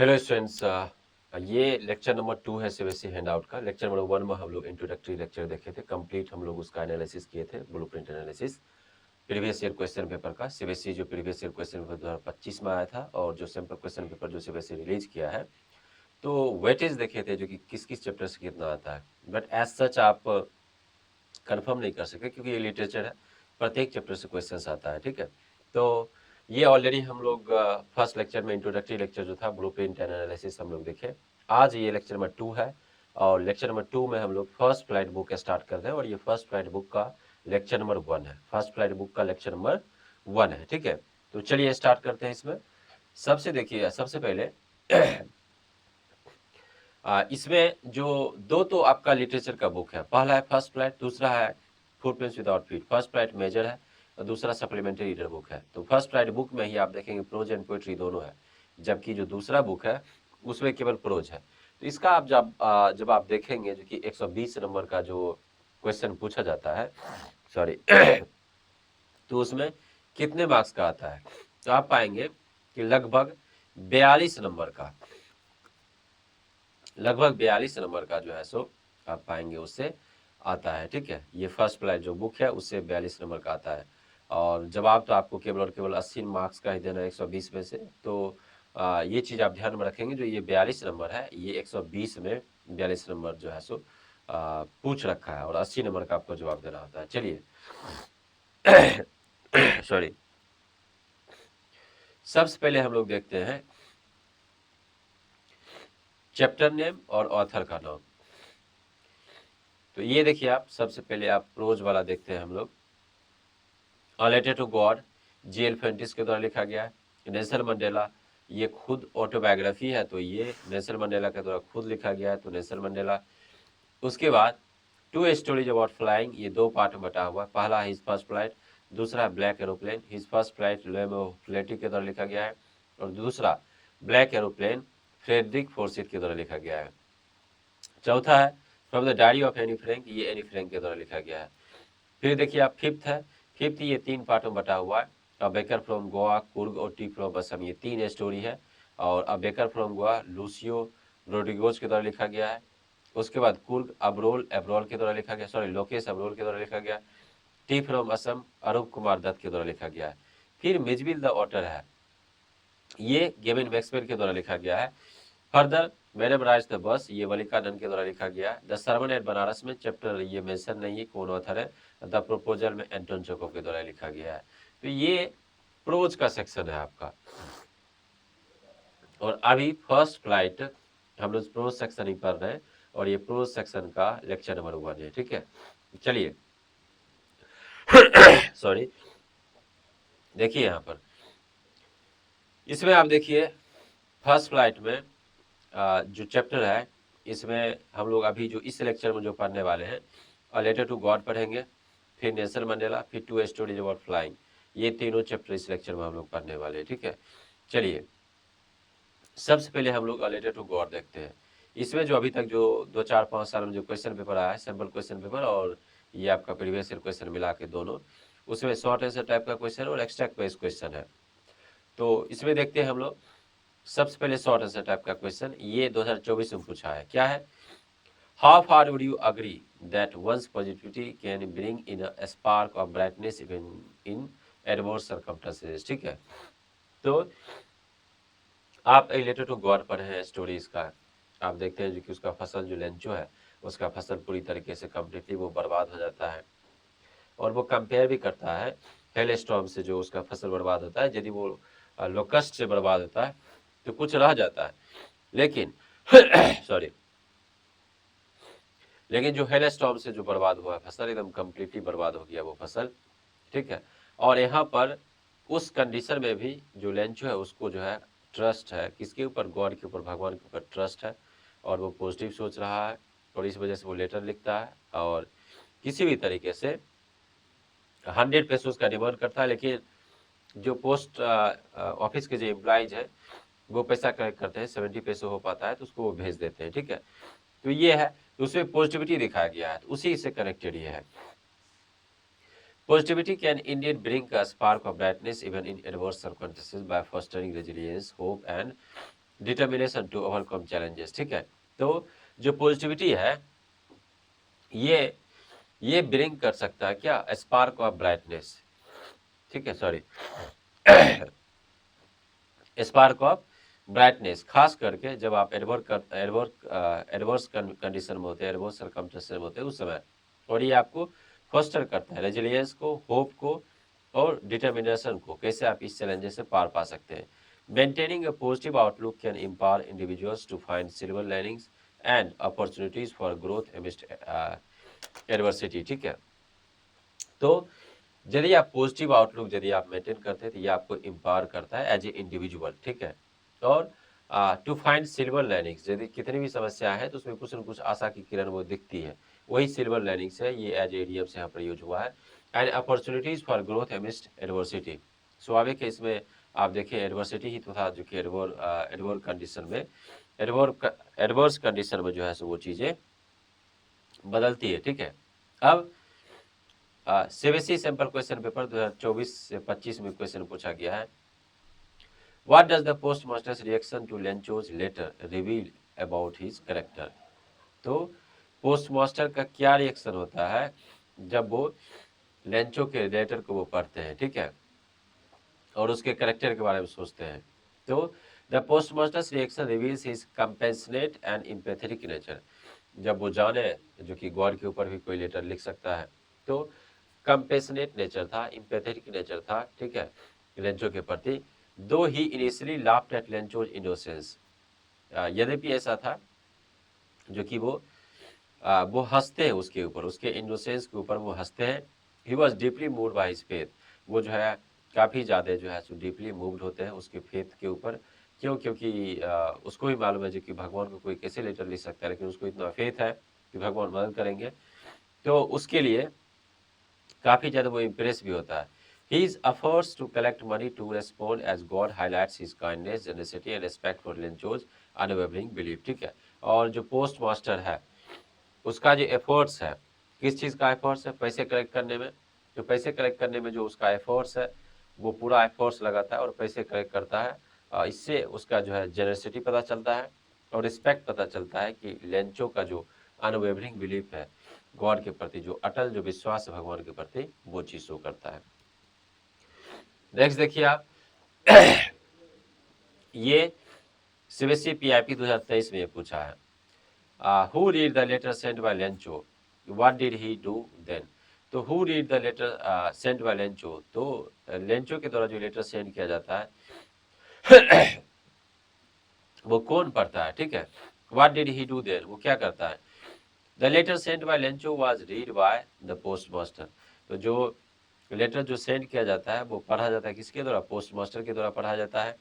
Hello students, ये lecture number 2 है CBSE handout का। लेक्चर नंबर 1 में हम लोग इंट्रोडक्टरी लेक्चर देखे थे, कंप्लीट हम लोग उसका एनालिसिस किए थे, blueprint analysis previous year question paper का। सीबीएसई जो प्रीवियस ईयर क्वेश्चन पेपर 2025 में आया था और जो सैम्पल क्वेश्चन पेपर जो सीबीएसई रिलीज किया है, तो वेटेज देखे थे जो कि किस किस चैप्टर से कितना आता है। बट एज सच आप कंफर्म नहीं कर सकते क्योंकि ये लिटरेचर है, प्रत्येक चैप्टर से क्वेश्चन आता है। ठीक है, तो ये ऑलरेडी हम लोग फर्स्ट लेक्चर में इंट्रोडक्टरी लेक्चर जो था ब्लूप्रिंट एंड एनालिसिस हम लोग देखे। आज ये लेक्चर नंबर 2 है और लेक्चर नंबर 2 में हम लोग फर्स्ट फ्लाइट बुक स्टार्ट करते हैं और ये फर्स्ट फ्लाइट बुक का लेक्चर नंबर 1 है। फर्स्ट फ्लाइट बुक का लेक्चर नंबर 1 है। ठीक है, तो चलिए स्टार्ट करते हैं। इसमें सबसे देखिए, सबसे पहले इसमें जो दो तो आपका लिटरेचर का बुक है, पहला है फर्स्ट फ्लाइट, दूसरा है footprints without feet. First flight major है और दूसरा सप्लीमेंट्री रीडर बुक है। तो फर्स्ट फ्लाइट बुक में ही आप देखेंगे प्रोज एंड पोएट्री दोनों है, जबकि जो दूसरा बुक है उसमें केवल प्रोज है। तो इसका आप जब आप देखेंगे जो कि 120 नंबर का जो क्वेश्चन पूछा जाता है, सॉरी तो उसमें कितने मार्क्स का आता है, तो आप पाएंगे कि लगभग 42 नंबर का, लगभग 42 नंबर का जो है सो आप पाएंगे उससे आता है। ठीक है, ये फर्स्ट फ्लाइट जो बुक है उससे 42 नंबर का आता है और जवाब तो आपको केवल और केवल 80 मार्क्स का ही देना है 120 में से। तो ये चीज़ आप ध्यान में रखेंगे, जो ये 42 नंबर है ये 120 में 42 नंबर जो है सो पूछ रखा है और 80 नंबर का आपको जवाब देना होता है। चलिए सॉरी, सबसे पहले हम लोग देखते हैं चैप्टर नेम और ऑथर का नाम। तो ये देखिए, आप सबसे पहले आप प्रोज वाला देखते हैं हम लोग। A letter to God, G L. Fuentes के द्वारा लिखा गया है। नेल्सन मंडेला, ये खुद ऑटोबायोग्राफी है, तो ये नेल्सन मंडेला के द्वारा खुद लिखा गया है, तो नेल्सन मंडेला। उसके बाद टू स्टोरीज अबाउट फ्लाइंग, ये दो पार्ट में बटा हुआ है। पहला हिज फर्स्ट फ्लाइट, दूसरा black aeroplane. His first flight Liam O'Flaherty के द्वारा लिखा गया है और दूसरा ब्लैक एरोप्लेन फ्रेडरिक फोर्सिथ के द्वारा लिखा गया है। चौथा है from the diary of Anne Frank, ये एनी फ्रैंक के द्वारा लिखा गया है। फिर देखिए आप फिफ्थ है, फिफ्थ ये तीन पार्टों में बटा हुआ है। A baker from Goa, Coorg और टी फ्रॉम असम, ये तीन स्टोरी है और a baker from Goa Lucio Rodrigues के द्वारा लिखा गया है। उसके बाद कुर्ग अब्रोल एब्रोल के द्वारा लिखा गया, सॉरी लोकेश अब्रोल के द्वारा लिखा गया। टी फ्रॉम असम अरूप कुमार दत्त के द्वारा लिखा गया है। फिर मिजबिल द ऑटर है, ये गेविन मैक्सवेल के द्वारा लिखा गया है। Further madam Raj the bus, ये वलिका नंद के द्वारा लिखा गया है। द सर्मन एट बनारस में चैप्टर ये मेंशन नहीं है कौन ऑथर है। द प्रोपोजल में एंटोन चेकोव के द्वारा लिखा गया है। तो ये प्रोज का सेक्शन है आपका और अभी फर्स्ट फ्लाइट हम लोग प्रोज सेक्शन ही पढ़ रहे हैं और ये प्रोज सेक्शन का लेक्चर नंबर 1 है। ठीक है, चलिए सॉरी, देखिए यहाँ पर इसमें आप देखिए फर्स्ट फ्लाइट में जो चैप्टर है इसमें हम लोग अभी जो इस लेक्चर में जो पढ़ने वाले हैं, अ लेटर टू गॉड पढ़ेंगे, फिर नेल्सन मंडेला, फिर टू स्टोरीज अबाउट फ्लाइंग, ये तीनों चैप्टर इस लेक्चर में हम लोग पढ़ने वाले हैं। ठीक है, चलिए सबसे पहले हम लोग अ लेटर टू गॉड देखते हैं। इसमें जो अभी तक जो 2 4 5 साल में जो क्वेश्चन पेपर आया है, सैम्पल क्वेश्चन पेपर और ये आपका प्रीवियस ईयर क्वेश्चन मिला के दोनों, उसमें शॉर्ट आंसर टाइप का क्वेश्चन और एक्सट्रैक्ट बेस्ड क्वेश्चन है। तो इसमें देखते हैं हम लोग सबसे पहले शॉर्ट आंसर टाइप का क्वेश्चन, ये 2024 में पूछा है। क्या है, how far would you agree that one's positivity can bring in a spark of brightness even in adverse circumstances। ठीक है, तो आप ए लेटर टू गॉड पढ़े हैं स्टोरीज का, आप देखते हैं जो कि उसका फसल जो लेंचो है उसका फसल पूरी तरीके से कम्प्लीटली वो बर्बाद हो जाता है और वो कंपेयर भी करता है हेल स्टॉर्म से, जो उसका फसल बर्बाद होता है। यदि वो लोकस्ट से बर्बाद होता है तो कुछ रह जाता है, लेकिन सॉरी, लेकिन जो हेल स्टॉर्म से जो बर्बाद हुआ है फसल, एकदम कम्प्लीटली बर्बाद हो गया वो फसल। ठीक है, और यहाँ पर उस कंडीशन में भी जो लेंचो है उसको जो है ट्रस्ट है किसके ऊपर, गॉड के ऊपर, भगवान के ऊपर ट्रस्ट है और वो पॉजिटिव सोच रहा है और इस वजह से वो लेटर लिखता है और किसी भी तरीके से 100 पैसे उसका डिमांड करता है। लेकिन जो पोस्ट ऑफिस के जो एम्प्लॉइज है वो पैसा कलेक्ट करते हैं, 70 पैसे हो पाता है तो उसको वो भेज देते हैं। ठीक है, तो ये है, तो उसमें पॉजिटिविटी दिखाया गया है, तो उसी से कनेक्टेड ये है। Positivity can indeed bring a spark of brightness even in adverse circumstances by fostering resilience, hope and determination to overcome challenges, ठीक है। तो जो पॉजिटिविटी है ये ब्रिंग कर सकता है क्या, स्पार्क ऑफ ब्राइटनेस, ठीक है, सॉरी स्पार्क ऑफ ब्राइटनेस, खास करके जब आप एडवर्स कंडीशन में होते हैं, एडवर्स सर्कमस्टेंसेस में होते हैं उस समय, और ये आपको फोस्टर करता है रेजिलियंस को, होप को और डिटर्मिनेशन को, कैसे आप इस चैलेंजेस से पार पा सकते हैं। Maintaining a positive outlook can empower individuals to find silver linings and opportunities for growth amidst adversity, ठीक है। तो यदि आप पॉजिटिव आउटलुक यदि आप मेंटेन करते हैं तो ये आपको एम्पावर करता है एज ए इंडिविजुअल, ठीक है। और टू फाइंड सिल्वर लाइनिंग्स, यदि कितनी भी समस्या है तो उसमें कुछ न कुछ आशा की किरण वो दिखती है, वही सिल्वर लाइनिंग्स है, ये एज एडियम से यहाँ पर यूज हुआ है। And opportunities for growth amidst adversity, स्वाभाविक है इसमें आप देखिए एडवर्सिटी ही तो था जो कि एडवर्स कंडीशन में एडवर्स कंडीशन में जो है सो वो चीज़ें बदलती है, ठीक है। अब सीबीएसई सैंपल क्वेश्चन पेपर 2024 से 25 में क्वेश्चन पूछा गया है, what does the post master's reaction to Lencho's letter reveal about his character. तो पोस्ट मास्टर का क्या रिएक्शन होता है जब वो लेंचो के लेटर को वो पढ़ते हैं, ठीक है, और उसके कैरेक्टर के बारे में सोचते हैं। तो the post master's reaction reveals his compassionate and empathetic nature, जब वो जाने जो कि गॉड के ऊपर भी कोई लेटर लिख सकता है, तो कंपेशनेट नेचर था, इम्पैथेटिक नेचर था, ठीक है, लेंचो के प्रति। दो ही initially laughed eight Lencho's innocence, यद्यपि ऐसा था जो कि वो हंसते हैं उसके ऊपर, उसके इनोसेंस के ऊपर वो हंसते हैं। He was deeply moved by his faith, वो जो है काफ़ी ज़्यादा जो है सो डीपली मूव्ड होते हैं उसके फेथ के ऊपर। क्यों? क्योंकि उसको भी मालूम है जो कि भगवान को कोई कैसे लेटर लिख सकता है, लेकिन उसको इतना फेथ है कि भगवान मदद करेंगे, तो उसके लिए काफ़ी ज़्यादा वो इम्प्रेस भी होता है। His efforts to collect money to respond as God highlights his kindness, generosity and respect for Lencho's unwavering belief, ठीक है। और जो पोस्ट मास्टर है उसका जो एफर्ट्स है, किस चीज़ का एफर्ट्स है, पैसे कलेक्ट करने में, जो पैसे कलेक्ट करने में जो उसका एफर्ट्स है वो पूरा एफर्ट्स लगाता है और पैसे कलेक्ट करता है। इससे उसका जो है जेनरसिटी पता चलता है और रिस्पेक्ट पता चलता है कि लेंचो का जो अनवेवरिंग बिलीफ है गॉड के प्रति, जो अटल जो विश्वास है भगवान के प्रति, वो चीज़ शो करता है। नेक्स्ट देखिए आप ये सीबीएसई पीआईपी 2023 में पूछा है, who read the letter sent by Lencho, what did he do then। तो who read the letter sent by Lencho, तो लेंचो के द्वारा जो लेटर सेंड किया जाता है वो कौन पढ़ता है, ठीक है। what did he do then, वो क्या करता है। the letter sent by Lencho was read by the postmaster, तो जो लेटर जो सेंड किया जाता है वो पढ़ा जाता है किसके द्वारा, पोस्ट मास्टर के द्वारा पढ़ा जाता है।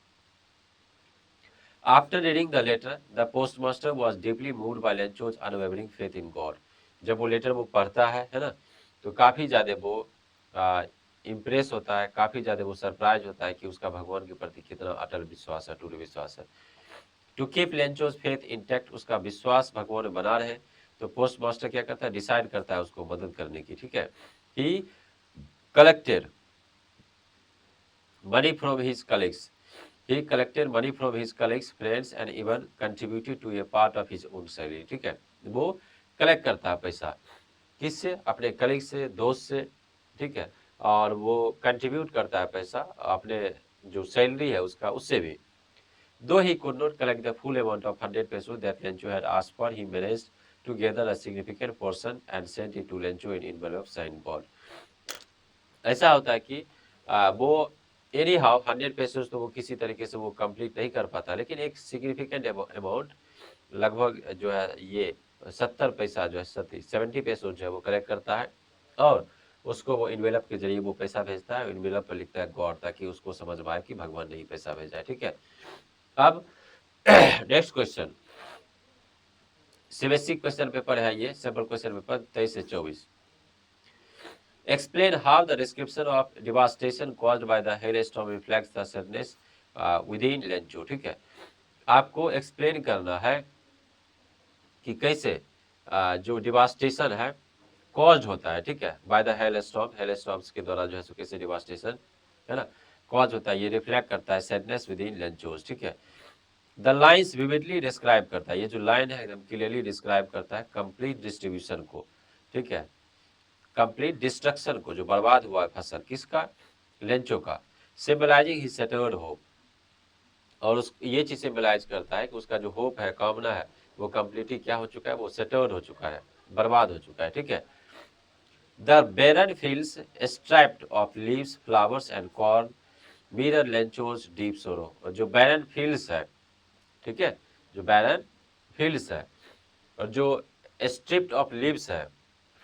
After reading the letter the post master was deeply moved by Lencho's unwavering faith in God, जब वो लेटर वो पढ़ता है ना, तो काफ़ी ज़्यादा वो इम्प्रेस होता है, काफ़ी ज़्यादा वो सरप्राइज होता है कि उसका भगवान के प्रति कितना अटल विश्वास है, टूट विश्वास है। To keep Lencho's faith intact, उसका विश्वास भगवान में बना रहे, तो पोस्ट मास्टर क्या करता है, डिसाइड करता है उसको मदद करने की, ठीक है। ही collected money from his colleagues, he collected money from his colleagues, friends and even contributed to a part of his own salary, ठीक है। वो कलेक्ट करता है पैसा किससे, अपने कलीग से, दोस्त से, ठीक है, और वो कंट्रीब्यूट करता है पैसा अपने जो सैलरी है उसका, उससे भी। दो ही could not collect the full amount of 100 pesos that Lencho had asked for, he managed to gather a significant portion and sent it to Lencho in envelope signed God। ऐसा होता है कि वो एनी हाउ 100 पेसोस तो वो किसी तरीके से वो कंप्लीट नहीं कर पाता, लेकिन एक सिग्निफिकेंट अमाउंट लगभग जो है ये 70 पैसा जो है 70 पेसोस जो है वो कलेक्ट करता है और उसको वो इन्वेलप के जरिए वो पैसा भेजता है, इन्वेलप पर लिखता है गॉड, ताकि उसको समझ में आए कि भगवान ने ही पैसा भेजा है, ठीक है। अब next question, CBSE question paper है ये, सैंपल क्वेश्चन पेपर 23 से 24। Explain how the description of devastation caused by the hailstorm reflects the sadness within Lencho, ठीक है। आपको एक्सप्लेन करना है कि कैसे जो डिवास्टेशन है कॉज होता है, ठीक है, बाय द हेलस्टॉर्म्स के द्वारा जो है सो कैसे डिवास्टेशन है ना कॉज होता है, ये रिफ्लेक्ट करता है सैडनेस विद इन लेंचोज, ठीक है। द लाइन्स विविडली डिस्क्राइब करता है, ये जो लाइन है एकदम क्लियरली डिस्क्राइब करता है कंप्लीट डिस्ट्रीब्यूशन को, ठीक है, कंप्लीट डिस्ट्रक्शन को, जो बर्बाद हुआ है फसल किसका, लेंचो का, सिंबलाइजिंग हिज सेटर्ड होप, और उस ये चीज सिंबलाइज करता है कि उसका जो होप है, कामना है, वो कंप्लीटली क्या हो चुका है, वो सेटर्ड हो चुका है, बर्बाद हो चुका है, ठीक है। The barren fields stripped of leaves flowers and corn mirror Lencho's deep sorrow, और जो बैरन फील्ड्स है, ठीक है, जो बैरन फील्ड्स है और जो स्ट्रिप्ड ऑफ लीव्स है,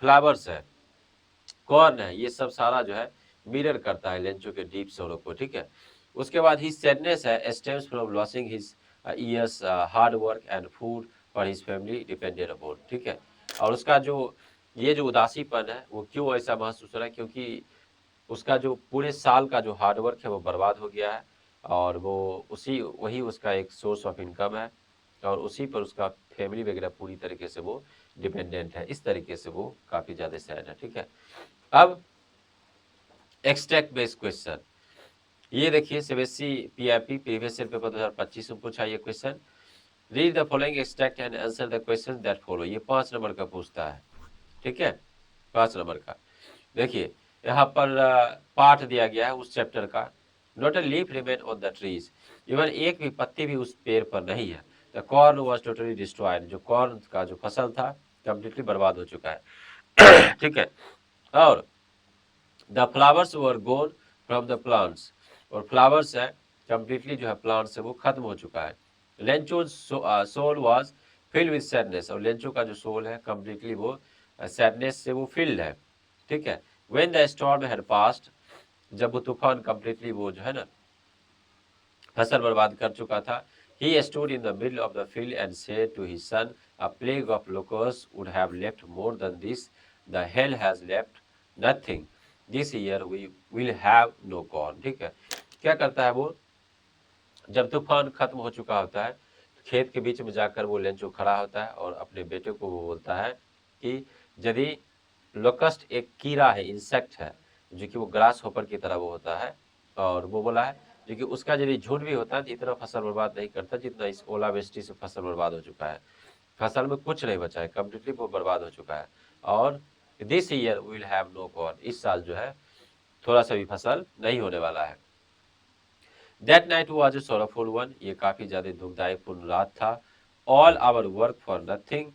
फ्लावर्स है, कॉर्न है, ये सब सारा जो है मिरर करता है लेंचो के डीप सोरो को, ठीक है। उसके बाद ही सैडनेस है stems from losing his years hard work and food for his family depended upon, ठीक है। और उसका जो ये जो उदासीपन है वो क्यों ऐसा महसूस हो रहा है, क्योंकि उसका जो पूरे साल का जो हार्ड वर्क है वो बर्बाद हो गया है, और वो वही उसका एक सोर्स ऑफ इनकम है, और उसी पर उसका फैमिली वगैरह पूरी तरीके से वो डिपेंडेंट है, इस तरीके से वो काफ़ी ज़्यादा सैड है, ठीक है। अब एक्सट्रैक्ट बेस्ड क्वेश्चन, ये देखिए CBSE PIP previous year paper 2025 में पूछा ये question. Read the following extract and answer the question that follow, ये 5 नंबर का पूछता है, ठीक है, 5 नंबर का। देखिए यहाँ पर पाठ दिया गया है उस चैप्टर का, not a leaf remain on the trees, even एक भी पत्ती भी उस पेड़ पर नहीं है। The corn was totally destroyed, जो कॉर्न का जो फसल था कंप्लीटली बर्बाद हो चुका है ठीक है। और the flowers were gone from the plants, और फ्लावर्स है कंप्लीटली जो है प्लांट से वो खत्म हो चुका है। Lencho's soul was filled with sadness, और लेंचो का जो सोल है कंप्लीटली वो सैडनेस से वो फिल्ड है, ठीक है। When the storm had passed, जब वो तूफान कंप्लीटली वो जो है ना फसल बर्बाद कर चुका था, he stood in the middle of the field and said to his son, a plague of locust would have left more than this, the hail has left nothing, this year we will have no corn, ठीक है। क्या करता है वो, जब तूफान खत्म हो चुका होता है, खेत के बीच में जाकर वो लेंचो खड़ा होता है और अपने बेटे को वो बोलता है कि यदि लोकस्ट एक कीड़ा है, इंसेक्ट है, जो कि वो ग्रास होपर की तरह वो होता है, और वो बोला है जो कि उसका यदि झुंड भी होता है तो इतना फसल बर्बाद नहीं करता जितना इस ओलावृष्टि से फसल बर्बाद हो चुका है। फसल में कुछ नहीं बचा है, कम्प्लीटली वो बर्बाद हो चुका है। और this year will have no corn, इस साल जो है थोड़ा सा भी फसल नहीं होने वाला है। That night was a sorrowful one, ये काफी ज्यादा दुखदायीपूर्ण रात था। All our work for nothing,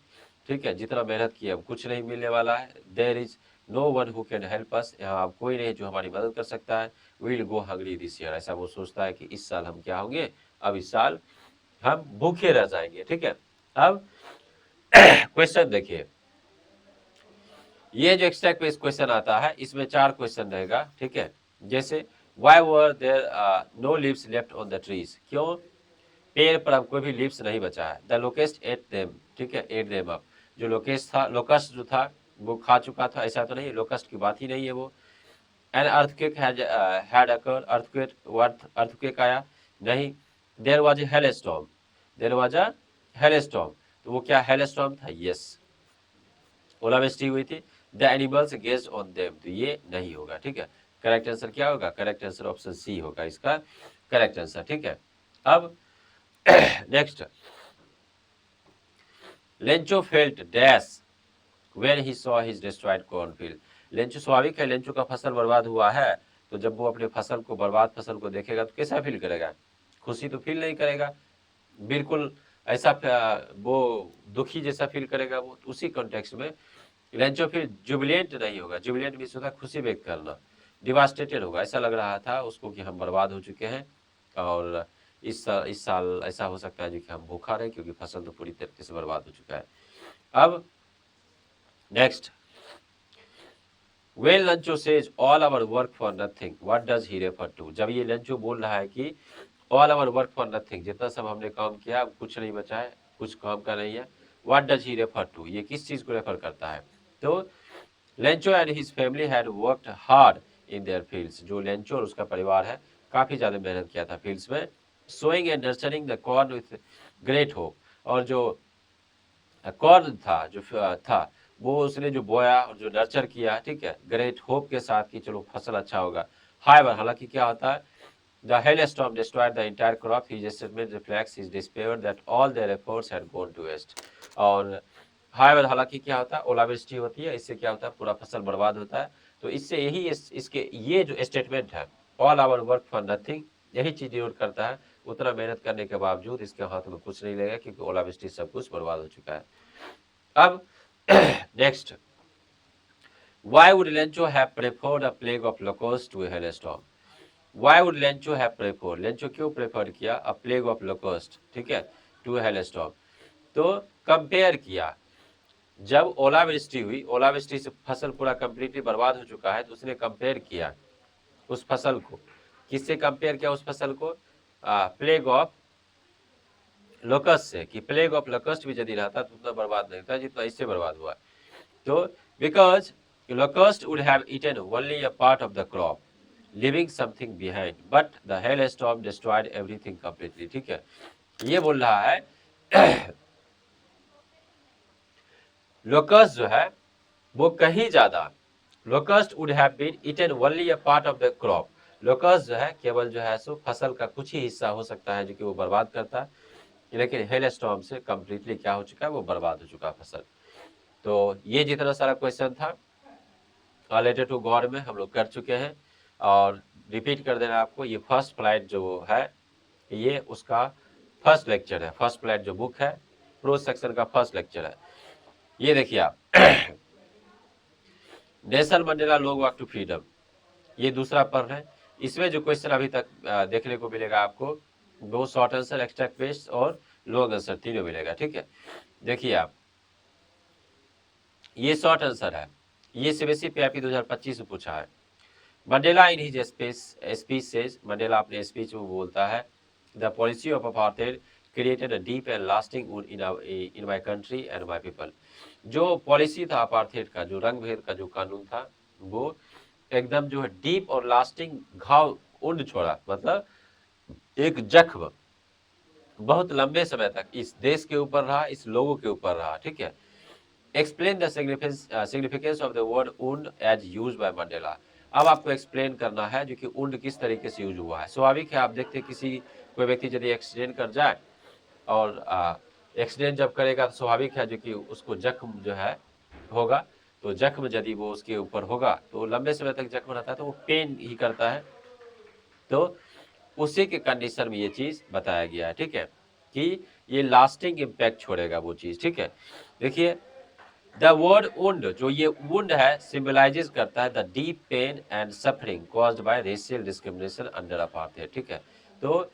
ठीक है, जितना मेहनत की अब कुछ नहीं मिलने वाला है। There is no one who can help us, यहाँ अब कोई नहीं जो हमारी मदद कर सकता है। Will go hungry this year, ऐसा वो सोचता है कि इस साल हम क्या होंगे, अब इस साल हम भूखे रह जाएंगे, ठीक है। अब क्वेश्चन देखिए, ये जो एक्स्ट्रा क्वेश्चन आता है इसमें 4 क्वेश्चन रहेगा, ठीक है। जैसे why were there no leaves left on the trees, क्यों पेड़ पर अब कोई भी लीव्स नहीं बचा है। द लोकेस्ट एट देम, ठीक है, एट देम अप, जो लोकेस्ट था, लोकस्ट जो था वो खा चुका था, ऐसा तो नहीं, लोकस्ट की बात ही नहीं है वो। An earthquake had occur, earthquake आया नहीं। There was a hail storm, there was a hail storm, तो वो क्या हेल स्टॉर्म था, यस, ओलावृष्टि हुई थी। The animals gazed on them, तो ये नहीं होगा, ठीक है। करेक्ट आंसर क्या होगा, करेक्ट आंसर ऑप्शन सी होगा इसका करेक्ट आंसर, ठीक है। अब next, Lencho felt dash when he saw his destroyed cornfield, Lencho स्वाभाविक है, लेंचो का फसल बर्बाद हुआ है, तो जब वो अपने फसल को, बर्बाद फसल को देखेगा तो कैसा फील करेगा, खुशी तो फील नहीं करेगा, बिल्कुल ऐसा वो दुखी जैसा फील करेगा वो। उसी कॉन्टेक्स्ट में लेंचो फिर जुबिलेंट नहीं होगा, जुबिलेंट मीन्स होता है खुशी व्यक्त करना, डिवास्टेटेड होगा, ऐसा लग रहा था उसको कि हम बर्बाद हो चुके हैं, और इस साल ऐसा हो सकता है जो कि हम भूखा रहे, क्योंकि फसल तो पूरी तरीके से बर्बाद हो चुका है। अब next, well Lencho says all our work for nothing, what does he refer to, जब ये लंचो बोल रहा है कि all our work for nothing, जितना सब हमने काम किया अब कुछ नहीं बचा है, कुछ काम का नहीं है, what does he refer to, ये किस चीज को रेफर करता है। तो Lencho and his family had worked hard in their fields, जो लेंचो और उसका परिवार है काफी ज्यादा मेहनत किया था फील्ड्स में। Sowing and nurturing the corn with great hope, और जो कॉर्न था, जो था वो उसने जो बोया और जो नर्चर किया, ठीक है, ग्रेट होप के साथ कि चलो फसल अच्छा होगा। हाईवर, हालांकि क्या होता है, The hailstorm destroyed the entire crop. His statement reflects his despair that all their efforts had gone to waste. और हालांकि क्या होता है, ओलावृष्टि होती है, इससे क्या होता है, पूरा फसल बर्बाद होता है। तो इससे यही इसके ये जो स्टेटमेंट है, all our work for nothing, यही चीज डिनोट करता है उतना मेहनत करने के बावजूद इसके हाथ में कुछ नहीं लगेगा, क्योंकि ओलावृष्टि सब कुछ बर्बाद हो चुका है। अब next, why would Lencho have preferred a plague of locusts to a hailstorm? Why would Lencho have preferred? Lencho क्यों प्रेफर किया a plague of locust, ठीक है, to a hailstorm? तो कंपेयर किया, जब ओलावृष्टि हुई, ओलावृष्टि से फसल पूरा कंप्लीटली बर्बाद हो चुका है, तो उसने कंपेयर किया उस फसल को, किससे कंपेयर किया उस फसल को, प्लेग ऑफ लोकस्ट से, कि प्लेग ऑफ लोकस्ट भी यदि रहता तो उतना बर्बाद नहीं था जितना इससे बर्बाद हुआ। तो because locust would have eaten only a part of the crop, leaving something behind, but the hailstorm destroyed everything completely, ठीक है। ये बोल रहा है लोकस्ट जो है वो कहीं ज्यादा, locust would have been eaten only a part of the crop, locust जो है केवल जो है सो फसल का कुछ ही हिस्सा हो सकता है जो कि वो बर्बाद करता है, लेकिन हेल स्टॉर्म से कंप्लीटली क्या हो चुका है, वो बर्बाद हो चुका है फसल। तो ये जितना सारा क्वेश्चन था रिलेटेड टू गॉड में हम लोग कर चुके हैं, और रिपीट कर देना आपको, ये फर्स्ट फ्लाइट जो है ये उसका फर्स्ट लेक्चर है, फर्स्ट फ्लाइट जो बुक है प्रोज सेक्शन का फर्स्ट लेक्चर है। ये देखिए आप Nelson Mandela long walk to freedom, ये दूसरा पर्व है। इसमें जो क्वेश्चन अभी तक देखने को मिलेगा आपको, दो शॉर्ट आंसर, एक्सट्रैक्ट पेस्ट और लॉन्ग आंसर तीनों मिलेगा, ठीक है। देखिए आप, ये शॉर्ट आंसर है, ये सीबीएसई पीआईपी 2025 में पूछा है। Mandela in his speech says, Mandela अपने स्पीच में बोलता है, the policy of apartheid created a deep and lasting wound in my country and my people. जो पॉलिसी था अपार्थाइड का, जो रंग भेद का जो कानून था, वो एकदम जो है डीप और लास्टिंग घाव उंड छोड़ा, मतलब एक जख्म बहुत लंबे समय तक इस देश के ऊपर रहा, इस लोगों के ऊपर रहा, ठीक है। Explain the significance of the word उंड एज यूज बाय मंडेला। अब आपको एक्सप्लेन करना है जो कि उंड किस तरीके से यूज हुआ है। स्वाभाविक है, आप देखते किसी कोई व्यक्ति यदि एक्सीडेंट कर जाए, और एक्सीडेंट जब करेगा तो स्वाभाविक है जो कि उसको जख्म जो है होगा, तो जख्म यदि वो उसके ऊपर होगा तो लंबे समय तक जख्म रहता है तो वो पेन ही करता है। तो उसी के कंडीशन में ये चीज बताया गया है, ठीक है, कि ये लास्टिंग इम्पैक्ट छोड़ेगा वो चीज, ठीक है। देखिए द वर्ड वुंड, जो ये वुंड है, सिंबलाइजेस करता है the deep pain and suffering caused by racial discrimination under apartheid, ठीक है। तो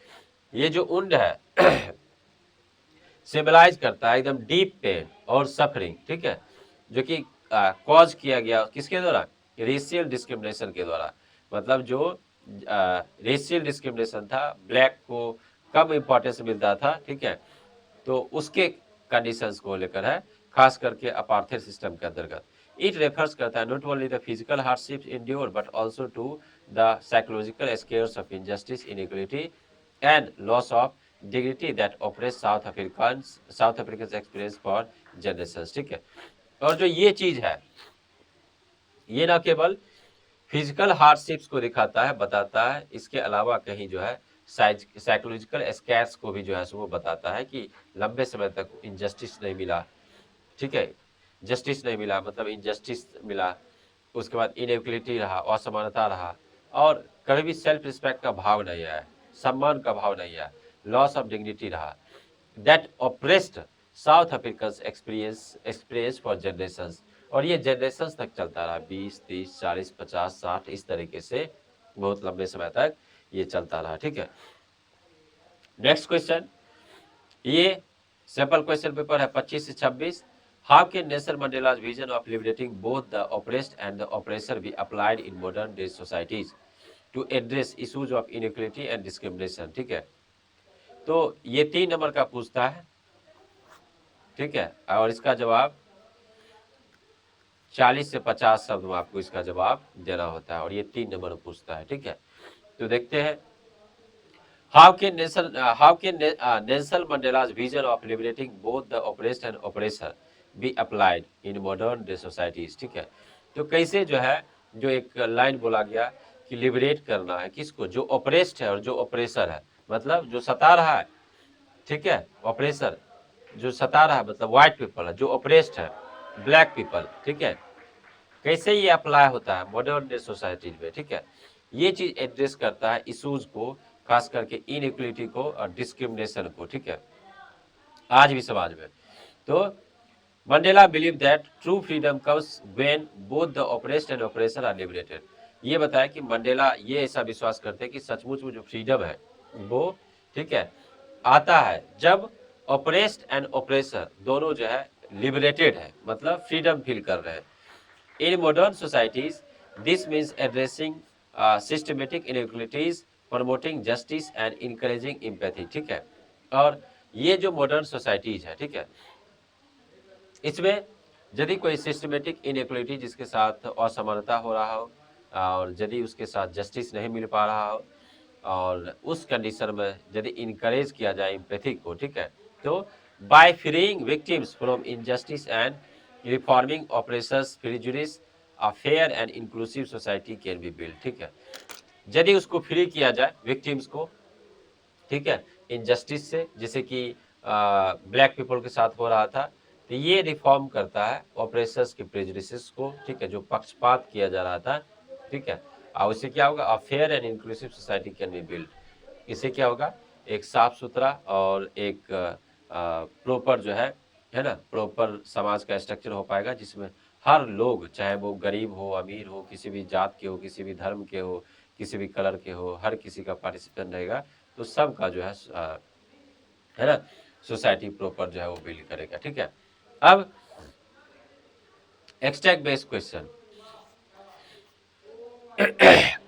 ये जो वुंड है सिंबलाइज करता है एकदम डीप पेन और सफरिंग, ठीक है, जो कि कॉज किया गया किसके द्वारा, रेशियल डिस्क्रिमिनेशन के द्वारा। मतलब जो रेशियल डिस्क्रिमिनेशन था, ब्लैक को कम इंपॉर्टेंस मिलता था, ठीक है, तो उसके कंडीशंस को लेकर है, खास करके अपार्थाइड सिस्टम के अंतर्गत। इट रेफर्स करता है not only the physical hardship endure but also to the psychological scars of injustice, inequality and loss of dignity that operate South African experience for generations, ठीक है। और जो ये चीज है, ये ना केवल फिजिकल हार्डशिप्स को दिखाता है, बताता है, इसके अलावा कहीं जो है साइकोलॉजिकल स्कैर्स को भी जो है वो बताता है कि लंबे समय तक इनजस्टिस नहीं मिला, ठीक है, जस्टिस नहीं मिला, मतलब इनजस्टिस मिला, उसके बाद इनइक्वालिटी रहा, असमानता रहा, और कभी भी सेल्फ रिस्पेक्ट का भाव नहीं आया, सम्मान का भाव नहीं आया, लॉस ऑफ डिग्निटी रहा, that oppressed south African experience for generations, और ये जनरेशंस तक चलता रहा, 20, 30, 40, 50, 60, इस तरीके से बहुत लंबे समय तक ये चलता रहा, ठीक है। नेक्स्ट क्वेश्चन, ये सैंपल क्वेश्चन पेपर है 25 से 26। How can Nelson Mandela's vision of liberating both the oppressed and the oppressor be applied in modern day societies to address issues of inequality and discrimination, ठीक है। तो ये 3 number का पूछता है, ठीक है, और इसका जवाब 40 से 50 शब्द में आपको इसका जवाब देना होता है, और ये 3 नंबर में पूछता है, ठीक है। तो देखते हैं, how can Nelson Mandela's vision of liberating both the oppressed and oppressor be applied in modern day societies, ठीक है। तो कैसे जो है, जो एक लाइन बोला गया कि लिबरेट करना है किसको, जो ऑपरेस्ड है और जो ऑपरेसर है, मतलब जो सता रहा है, ठीक है, ऑपरेसर जो सता रहा है मतलब व्हाइट पीपल है, जो ऑपरेस्ड है ब्लैक पीपल, ठीक है। कैसे ये अप्लाई होता है मॉडर्न डे सोसाइटी में, ठीक है। ये चीज एड्रेस करता है इश्यूज को, खास करके इनइक्वलिटी को और डिस्क्रिमिनेशन को, ठीक है, आज भी समाज में। तो Mandela believe that true freedom comes when both the oppressed and oppressor are liberated. ये बताया कि मंडेला ये ऐसा विश्वास करते हैं कि सचमुच में जो फ्रीडम है वो, ठीक है, आता है जब ऑपरेस्ड एंड ऑपरेसर दोनों जो है लिबरेटेड है, मतलब फ्रीडम फील कर रहे हैं। In modern societies this means addressing systematic inequalities, promoting justice and encouraging empathy, ठीक है। और ये जो मॉडर्न सोसाइटीज है, ठीक है, इसमें यदि कोई सिस्टमेटिक इनइक्वलिटी जिसके साथ असमानता हो रहा हो और यदि उसके साथ जस्टिस नहीं मिल पा रहा हो और उस कंडीशन में यदि इनकरेज किया जाए एम्पैथी को, ठीक है, तो by freeing victims from injustice and reforming operations prejudice a fair and inclusive society can be build, ठीक है। यदि उसको फ्री किया जाए विक्टिम्स को, ठीक है, इनजस्टिस से, जैसे कि ब्लैक पीपल के साथ हो रहा था, तो ये रिफॉर्म करता है ऑपरेशंस के प्रेजुडिसेस को, ठीक है, जो पक्षपात किया जा रहा था, ठीक है। और उससे क्या होगा, अ fair and inclusive society can be build. इससे क्या होगा, एक साफ सुथरा और एक प्रॉपर जो है ना, प्रॉपर समाज का स्ट्रक्चर हो पाएगा जिसमें हर लोग, चाहे वो गरीब हो अमीर हो, किसी भी जात के हो, किसी भी धर्म के हो, किसी भी कलर के हो, हर किसी का पार्टिसिपेंट रहेगा, तो सबका जो है ना, सोसाइटी प्रॉपर जो है वो बिल्ड करेगा, ठीक है। अब एक्सट्रैक्ट बेस्ड क्वेश्चन,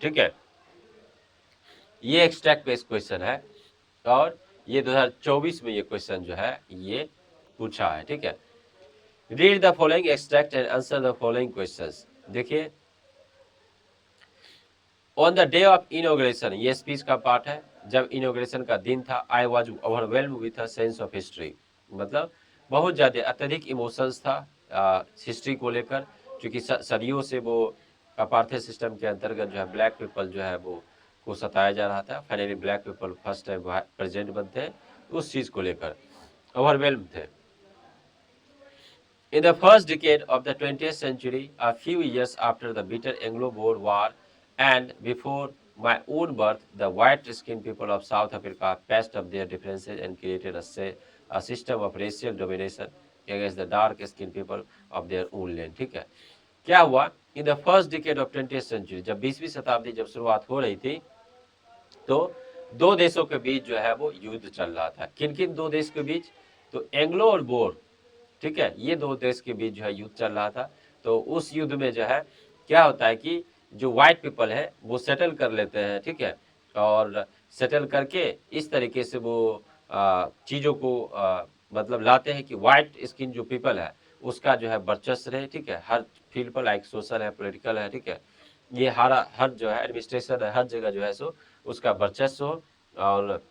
ठीक है, ये एक्सट्रैक्ट बेस्ड क्वेश्चन है और ये 2024 में ये क्वेश्चन जो है ये पूछा है, ठीक है। Read the following extract and answer the following questions. देखिए, on the day of inauguration, ये स्पीच का पार्ट है, जब इनॉग्रेशन का दिन था, I was overwhelmed with a sense of history, मतलब बहुत ज़्यादा अत्यधिक इमोशंस था हिस्ट्री को लेकर, क्योंकि सदियों से वो अपार्थाइड सिस्टम के अंतर्गत जो है ब्लैक पीपल जो है वो को सताया जा रहा था। Finally black people first time president बनते हैं, उस चीज़ को लेकर ओवरवेल्म थे। In the first decade of the 20th century, a few years after the bitter Anglo-Boer War and before my own birth, the white-skinned people of South Africa patched up their differences and created a system of racial domination against the dark-skinned people of their own land. ठीक है, क्या हुआ? In the first decade of 20th century, जब 20वीं शताब्दी जब शुरुआत हो रही थी, तो दो देशों के बीच जो है वो युद्ध चल रहा था। किन किन दो देश के बीच? तो एंग्लो और बोर, ठीक है, ये दो देश के बीच जो है युद्ध चल रहा था। तो उस युद्ध में जो है क्या होता है कि जो व्हाइट पीपल है वो सेटल कर लेते हैं, ठीक है, और सेटल करके इस तरीके से वो चीज़ों को मतलब लाते हैं कि व्हाइट स्किन जो पीपल है उसका जो है वर्चस्व रहे, ठीक है, हर फील्ड पर, लाइक सोशल है, पॉलिटिकल है, ठीक है, ये हर जो है एडमिनिस्ट्रेशन है, हर जगह जो है सो उसका वर्चस्व हो और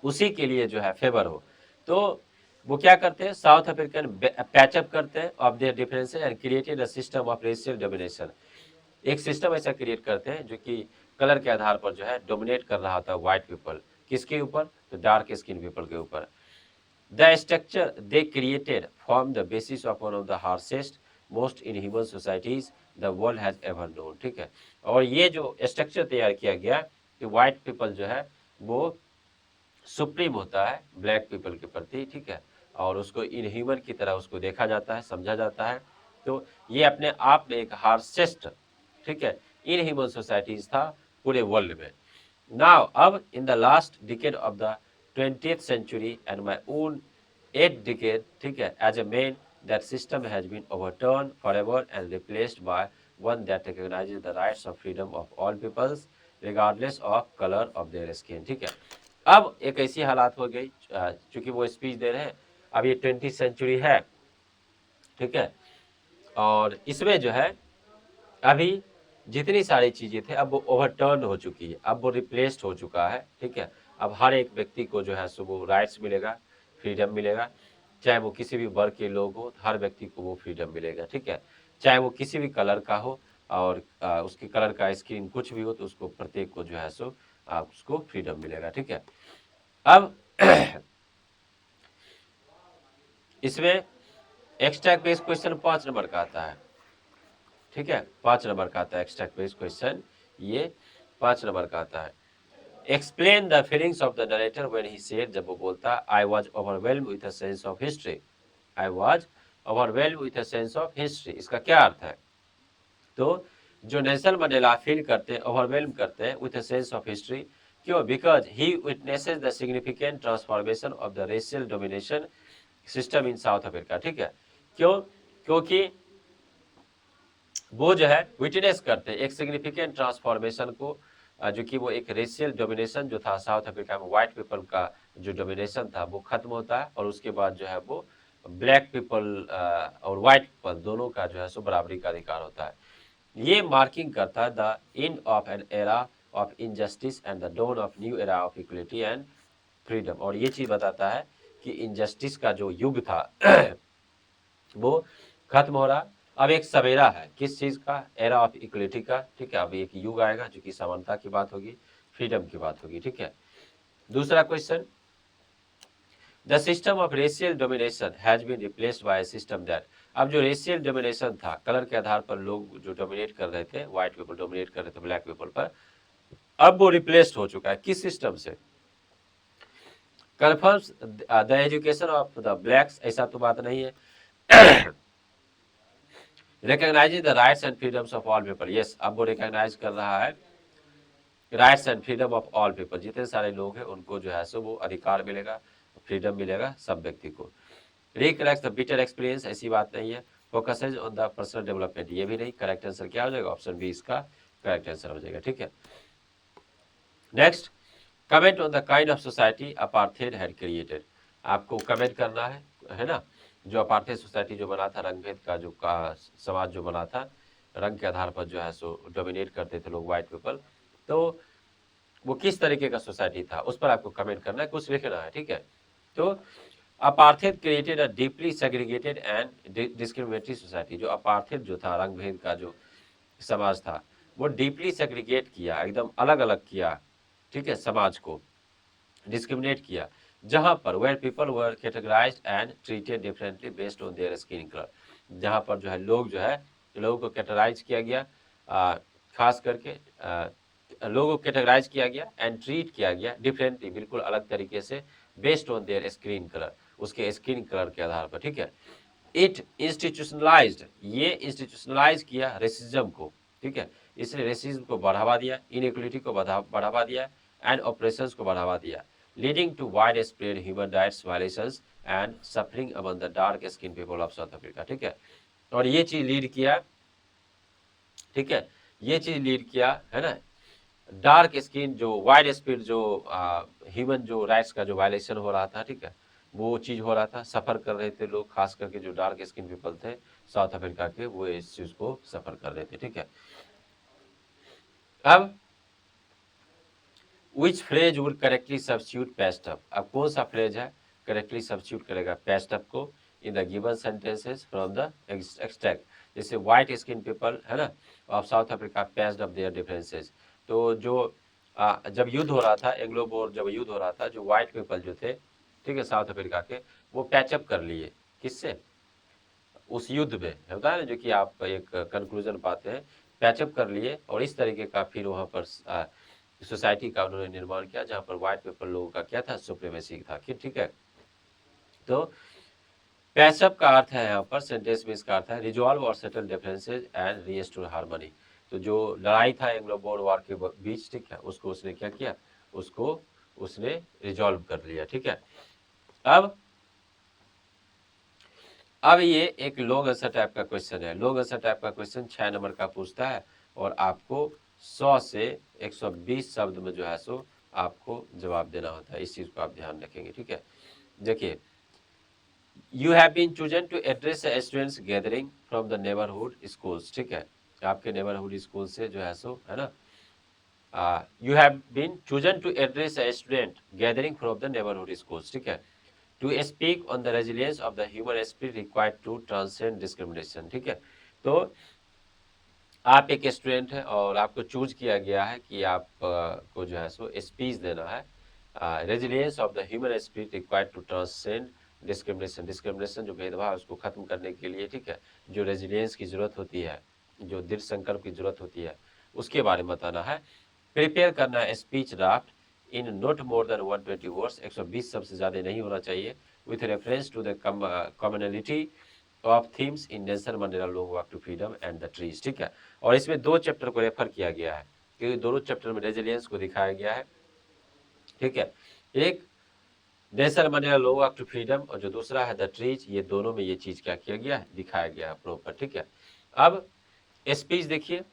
उसी के लिए जो है फेवर हो। तो वो क्या करते हैं, साउथ अफ्रीकन पैचअप करते हैं of their differences and created a system of racial domination. एक सिस्टम ऐसा क्रिएट करते हैं जो कि कलर के आधार पर जो है डोमिनेट कर रहा था व्हाइट पीपल, किसके ऊपर? तो डार्क स्किन पीपल के ऊपर। The structure they created form the basis of one of the harshest most inhuman societies the world has ever known, ठीक है। और ये जो स्ट्रक्चर तैयार किया गया कि व्हाइट पीपल जो है वो सुप्रीम होता है ब्लैक पीपल के प्रति, ठीक है, और उसको इनह्यूमन की तरह उसको देखा जाता है, समझा जाता है। तो ये अपने आप में एक हार्शेस्ट, ठीक है, इनह्यूमन सोसाइटीज था पूरे वर्ल्ड में। नाउ अब in the last decade of the 20th century and my own 8th decade, ठीक है, as a man that system has been overturn forever and replaced by one that recognizes the rights of freedom of all peoples regardless of color of their skin, ठीक है। अब एक ऐसी हालात हो गई, चूंकि वो स्पीच दे रहे हैं, अब ये 20th सेंचुरी है, ठीक है, और इसमें जो है अभी जितनी सारी चीजें थे अब वो ओवरटर्न हो चुकी है, अब वो रिप्लेस्ड हो चुका है, ठीक है। अब हर एक व्यक्ति को जो है सो वो राइट्स मिलेगा, फ्रीडम मिलेगा, चाहे वो किसी भी वर्ग के लोग हो, हर व्यक्ति को वो फ्रीडम मिलेगा, ठीक है, चाहे वो किसी भी कलर का हो और उसके कलर का स्क्रीन कुछ भी हो तो उसको प्रत्येक को जो है सो आप उसको फ्रीडम मिलेगा। ठीक है, अब इसमें एक्स्ट्रैक्ट बेस्ड क्वेश्चन 5 नंबर का आता है। ठीक है, 5 नंबर का आता है एक्स्ट्रैक्ट बेस्ड क्वेश्चन, ये 5 नंबर का आता है। Explain the feelings of the narrator when he said, जब वो बोलता आई was overwhelmed with a sense of history, I was overwhelmed with a sense of history, इसका क्या अर्थ है? तो जो नेल्सन मंडेला फील करते हैं, ओवरवेल्म करते हैं with a sense of history, क्यों? Because he witnesses the significant transformation of the racial domination system in South Africa. ठीक है, क्यों? क्योंकि वो जो है विटनेस करते हैं एक सिग्निफिकेंट ट्रांसफॉर्मेशन को, जो कि वो एक रेशियल डोमिनेशन जो था साउथ अफ्रीका में, व्हाइट पीपल का जो डोमिनेशन था वो खत्म होता है, और उसके बाद जो है वो ब्लैक पीपल और व्हाइट पीपल दोनों का जो है सो बराबरी का अधिकार होता है। ये मार्किंग करता है the end of an era of injustice and the dawn of new era of equality and freedom, और ये चीज बताता है कि इनजस्टिस का जो युग था वो खत्म हो रहा, अब एक सवेरा है किस चीज का? एरा ऑफ इक्वलिटी का। ठीक है, अब एक युग आएगा जो कि समानता की बात होगी, फ्रीडम की बात होगी। ठीक है, दूसरा question, the system of racial domination has been replaced by system that, अब जो रेशियल डोमिनेशन था, कलर के आधार पर लोग जो डोमिनेट कर रहे थे, व्हाइट पीपल डोमिनेट कर रहे थे ब्लैक पीपल पर, अब वो रिप्लेस्ड हो चुका है किस सिस्टम से? Confirms the education of the blacks, ऐसा तो बात नहीं है। Recognising the rights and freedoms of all people, yes, अब वो रिकॉग्नाइज कर रहा है rights and freedom of all people, जितने सारे लोग हैं उनको जो है सो वो अधिकार मिलेगा, फ्रीडम मिलेगा सब व्यक्ति को। रिकलेक्ट द बिटर एक्सपीरियंस, ऐसी बात नहीं है। Focuses on the personal development, ये भी नहीं। करेक्ट आंसर क्या हो जाएगा? ऑप्शन बी इसका करेक्ट आंसर हो जाएगा। ठीक है, next, comment on the kind of society apartheid had created, आपको कमेंट करना है ना, जो अपार्थेड सोसाइटी जो बना था, रंगभेद का जो समाज जो बना था, रंग के आधार पर जो है सो डोमिनेट करते थे लोग व्हाइट पीपल, तो वो किस तरीके का सोसाइटी था उस पर आपको कमेंट करना है, कुछ लिखना है। ठीक है, तो apartheid created a deeply segregated and discriminatory society, जो अपार्थेड जो था, रंग भेद का जो समाज था, वो डीपली सेग्रीगेट किया, एकदम अलग अलग किया। ठीक है, समाज को डिस्क्रिमिनेट किया, जहां पर where people were categorized and treated differently based on their skin colour, जहां पर जो है लोगों को कैटेगराइज किया गया, खास करके लोगों को कैटेगराइज किया गया एंड ट्रीट किया गया डिफरेंटली, बिल्कुल अलग तरीके से, based on their skin colour, उसके स्किन कलर के आधार पर। ठीक है, इट इंस्टीट्यूशनलाइज्ड, ये इंस्टीट्यूशनलाइज किया रेसिज्म को। ठीक है, इसने रेसिज्म को बढ़ावा दिया, इनइक्वलिटी को बढ़ावा दिया एंड ऑपरेशंस को बढ़ावा दिया, leading to wide spread human rights violations and suffering among the dark skin people of South Africa. ठीक है, और ये चीज लीड किया, ठीक है, ये चीज लीड किया है ना, डार्क स्किन जो वाइड स्प्रेड जो ह्यूमन जो राइट्स का जो वायलेशन हो रहा था, ठीक है, वो चीज हो रहा था, सफर कर रहे थे लोग, खास करके जो डार्क स्किन पीपल थे साउथ अफ्रीका के, वो इस चीज को सफर कर रहे थे। ठीक है, अब which phrase would correctly substitute patch up, अब कौन सा फ्रेज है करेक्टली सब्स्टिट्यूट करेगा पेस्ट अप को in the given sentences from the extract, जैसे व्हाइट स्किन पीपल है ना of South Africa patch up their differences, तो जो जब युद्ध हो रहा था, एंग्लो बोर जब युद्ध हो रहा था, जो व्हाइट पीपल जो थे, ठीक है, साउथ अफ्रीका के, वो पैचअप कर लिए किससे? उस युद्ध में होता है ना, जो कि आप एक कंक्लूजन पाते हैं, पैचअप कर लिए, और इस तरीके का फिर वहां पर सोसाइटी का उन्होंने निर्माण किया, जहां पर व्हाइट पीपल लोगों का क्या था? सुप्रीमेसी था। ठीक है, तो पैचअप का अर्थ है यहाँ पर सेंटेंस में, इसका अर्थ है रिजॉल्व और settle differences and restore harmony, तो जो लड़ाई था एंग्लो बोर वार के बीच, ठीक है, उसको उसने क्या किया? उसको उसने रिजॉल्व कर लिया। ठीक है, अब ये एक लॉन्ग आंसर टाइप का क्वेश्चन है। लॉन्ग आंसर टाइप का क्वेश्चन 6 नंबर का पूछता है, और आपको 100 से 120 शब्द में जो है सो आपको जवाब देना होता है, इस चीज को आप ध्यान रखेंगे। ठीक है, देखिए, you have been chosen to address students gathering from the neighbourhood schools, ठीक है, आपके नेबरहुड स्कूल से जो है सो, है ना, you have been chosen to address student gathering from the neighbourhood schools, ठीक है, to speak on the resilience of the human spirit required to transcend discrimination. ठीक है, तो आप एक स्टूडेंट हैं और आपको चूज किया गया है कि आप को जो है सो स्पीच देना है, resilience of the human spirit required to transcend discrimination. Discrimination जो भेदभाव है उसको खत्म करने के लिए, ठीक है, जो रेजिलियंस की जरूरत होती है, जो दृढ़ संकल्प की जरूरत होती है, उसके बारे में बताना है। प्रिपेयर करना है speech draft in not more than 120 words, 120 शब्द से ज़्यादा नहीं होना चाहिए, with reference to the commonality of themes in Nelson Mandela long walk to freedom and the trees, ठीक है। और इसमें दो चैप्टर को रेफर किया गया है, क्योंकि दोनों चैप्टर में रेजिलियंस को दिखाया गया है, ठीक है। एक Nelson Mandela long walk to freedom और जो दूसरा है द ट्रीज, ये दोनों में ये चीज क्या किया गया है, दिखाया गया है प्रॉपर, ठीक है। अब स्पीच देखिए,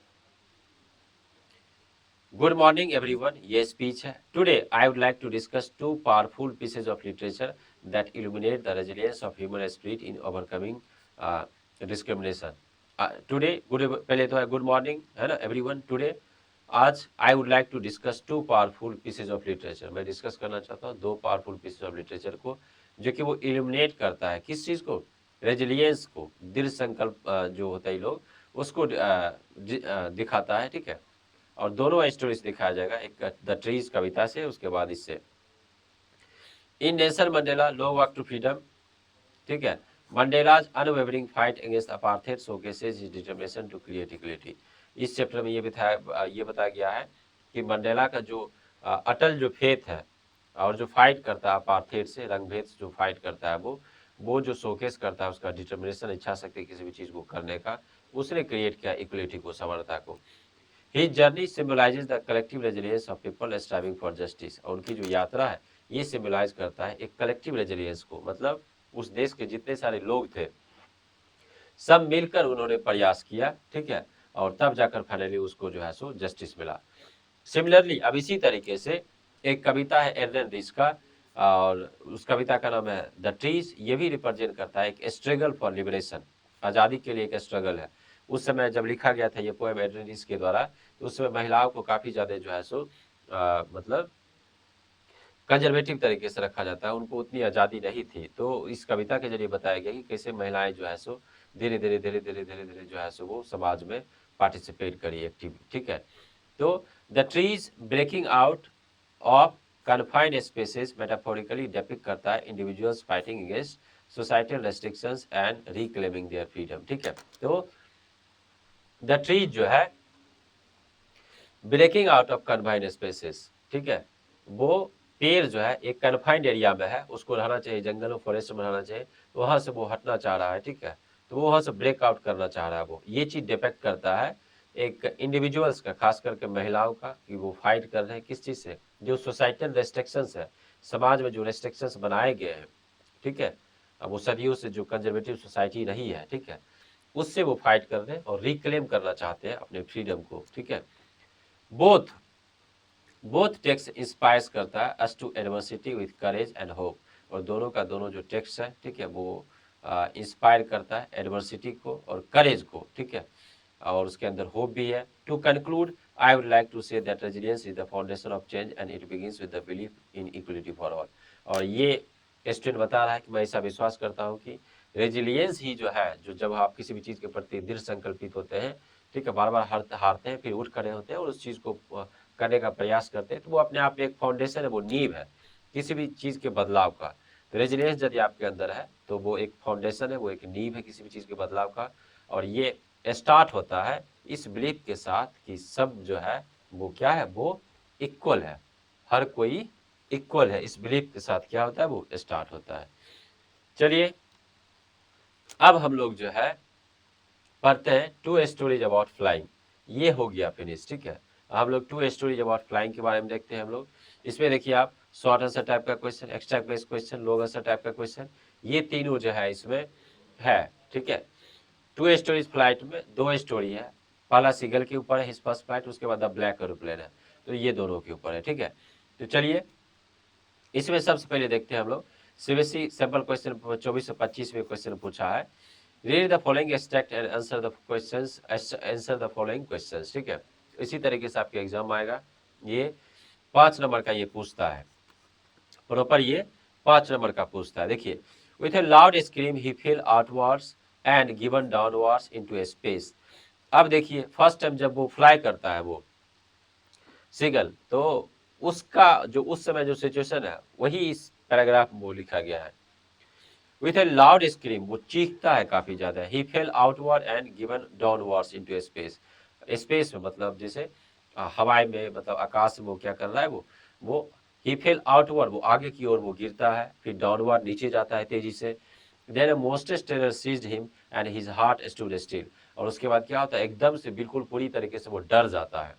गुड मॉर्निंग एवरीवन, ये स्पीच है। Today I would like to discuss two powerful pieces of literature that illuminate the resilience of human spirit in overcoming discrimination. Today, good, पहले तो है गुड मॉर्निंग, है ना एवरीवन। टुडे, आज I would like to discuss two powerful pieces of literature, मैं discuss करना चाहता हूँ दो पावरफुल पीसेज ऑफ लिटरेचर को, जो कि वो इल्यूमिनेट करता है किस चीज़ को, रेजिलियंस को, दृढ़ संकल्प जो होता है लोग उसको दिखाता है, ठीक है। और दोनों स्टोरीज दिखाया जाएगा, एक द ट्रीज कविता से, उसके बाद इससे। In Nelson Mandela long walk to freedom, ठीक है, Mandela's unwavering fight against apartheid showcases his determination to create equality. इस चैप्टर में ये बताया गया है कि मंडेला का जो अटल जो फेथ है और जो फाइट करता है अपार्थाइड से, रंगभेद जो फाइट करता है, वो जो शोकेस करता है उसका डिटरमिनेशन, इच्छा शक्ति किसी भी चीज़ को करने का, उसने क्रिएट किया इक्वलिटी को, समानता को। His journey symbolizes the collective resilience of people striving for justice। और उनकी जो यात्रा है ये सिम्बलाइज करता है एक कलेक्टिव रेजिलियंस को, मतलब उस देश के जितने सारे लोग थे सब मिलकर उन्होंने प्रयास किया, ठीक है, और तब जाकर फाइनली उसको जो है सो जस्टिस मिला। सिमिलरली अब इसी तरीके से एक कविता है एर्नन रिस का, और उस कविता का नाम है द ट्रीज। ये भी रिप्रेजेंट करता है एक स्ट्रगल फॉर लिबरेशन, आज़ादी के लिए एक स्ट्रगल है। उस समय जब लिखा गया था ये पोएम एर्नन रिस के द्वारा, तो उस समय महिलाओं को काफ़ी ज़्यादा जो है सो मतलब कंजर्वेटिव तरीके से रखा जाता है, उनको उतनी आज़ादी नहीं थी। तो इस कविता के जरिए बताया गया कि कैसे महिलाएं जो है सो धीरे धीरे धीरे धीरे धीरे धीरे जो है सो वो समाज में पार्टिसिपेट करी एक्टिव, ठीक है। तो the trees breaking out of confined spaces metaphorically depict करता है individuals fighting against societal restrictions and reclaiming their freedom, ठीक है। तो द ट्रीज जो है breaking out of confined spaces, ठीक है, वो पेड़ जो है एक कन्फाइंड एरिया में है, उसको रहना चाहिए, जंगल में, फॉरेस्ट में रहना चाहिए, तो वहां से वो हटना चाह रहा है, ठीक है। तो वो वहां से ब्रेक आउट करना चाह रहा है, वो ये चीज डिपेक्ट करता है एक इंडिविजुअल्स का, खास करके महिलाओं का, कि वो फाइट कर रहे हैं किस चीज से, जो सोसाइटल रेस्ट्रिक्शंस है, समाज में जो रेस्ट्रिक्शंस बनाए गए हैं, ठीक है, अब वो सदियों से जो कंजर्वेटिव सोसाइटी रही है, ठीक है, उससे वो फाइट कर रहे हैं और रिक्लेम करना चाहते हैं अपने फ्रीडम को, ठीक है। बोथ टेक्स्ट इंस्पायर्स करता है us to adversity with courage and hope. और दोनों का दोनों जो टेक्स्ट है, ठीक है, वो इंस्पायर करता है एडवर्सिटी को और करेज को, ठीक है, और उसके अंदर होप भी है। To conclude I would like to say that resilience is the foundation of change and it begins with the belief in equality for all. और ये स्टूडेंट बता रहा है कि मैं ऐसा विश्वास करता हूँ कि रेजिलियंस ही जो है, जो जब आप किसी भी चीज़ के प्रति दृढ़ संकल्पित होते हैं, ठीक है, बार बार हारते हैं, फिर उठ खड़े होते हैं और उस चीज़ को करने का प्रयास करते हैं, तो वो अपने आप में एक फाउंडेशन है, वो नींव है किसी भी चीज़ के बदलाव का। तो रेजिलियंस यदि आपके अंदर है तो वो एक फाउंडेशन है, वो एक नींव है किसी भी चीज़ के बदलाव का। और ये स्टार्ट होता है इस बिलीफ के साथ कि सब जो है वो क्या है, वो इक्वल है, हर कोई इक्वल है, इस बिलीफ के साथ क्या होता है, वो स्टार्ट होता है। चलिए अब हम लोग जो है पढ़ते हैं टू स्टोरीज अबाउट फ्लाइंग। ये हो गया फिनिश, ठीक है। हम लोग टू स्टोरीज अबाउट फ्लाइंग के बारे में देखते हैं हम लोग। इसमें देखिए आप, शॉर्ट आंसर टाइप का question, extra based question, long answer type का क्वेश्चन, ये तीनों जो है इसमें है, ठीक है। टू स्टोरीज फ्लाइट में दो स्टोरी है, पहला सीगल के ऊपर है हिज फर्स्ट फ्लाइट, उसके बाद द ब्लैक एरोप्लेन है, तो ये दोनों के ऊपर है, ठीक है। तो चलिए इसमें सबसे पहले देखते हैं हम लोग सीबीएसई सैंपल क्वेश्चन 24 से 25 में क्वेश्चन पूछा है, read the following extract and answer the questions, answer the following questions, ठीक है। इसी तरीके से आपके एग्जाम आएगा, ये 5 नंबर का ये पूछता है प्रॉपर, ये 5 नंबर का पूछता है। देखिए, with A loud scream he fail outwards and given downwards into space अब देखिए फर्स्ट टाइम जब वो फ्लाई करता है वो सीगल, तो उसका जो उस समय जो सिचुएशन है वही इस पैराग्राफ में वो लिखा गया है। विथ ए लाउड स्क्रीम, वो चीखता है काफी ज्यादा। He fell outward and given downwards into space. Space में मतलब जैसे हवाई में, मतलब आकाश में वो क्या कर रहा है वो ही फेल आउटवर्ड, वो आगे की ओर वो गिरता है, फिर डाउनवर्ड नीचे जाता है तेजी से। Then monstrous terror seized him and his heart stood still. और उसके बाद क्या होता है, एकदम से बिल्कुल पूरी तरीके से वो डर जाता है,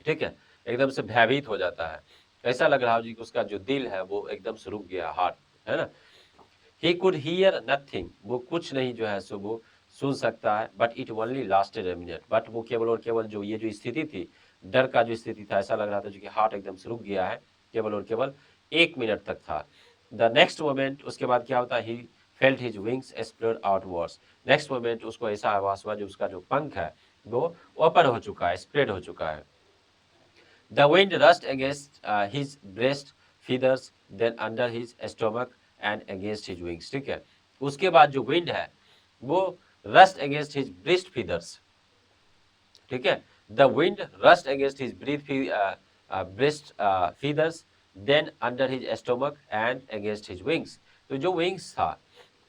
ठीक है, एकदम से भयभीत हो जाता है। ऐसा लग रहा है जी कि उसका जो दिल है वो एकदम से रुक गया, हार्ट, है ना। ही कुड हियर नथिंग, वो कुछ नहीं जो है सो वो सुन सकता है। But it only lasted a minute, but वो केवल और केवल जो ये जो स्थिति थी, डर का जो स्थिति था, ऐसा लग रहा था जो कि हार्ट एकदम से रुक गया है, केवल और केवल 1 मिनट तक था। द नेक्स्ट मोमेंट, उसके बाद क्या होता है, he felt his wings spread outwards. Next moment उसको ऐसा आभास हुआ जो उसका जो पंख है वो ओपन हो चुका है, स्प्रेड हो चुका है। The wind rushed against his breast feathers, then under his stomach and against his wings. ठीक है, उसके बाद जो wind है वो rushed against his breast feathers, ठीक है। The wind rushed against his breast feathers, then under his stomach and against his wings. तो जो wings था,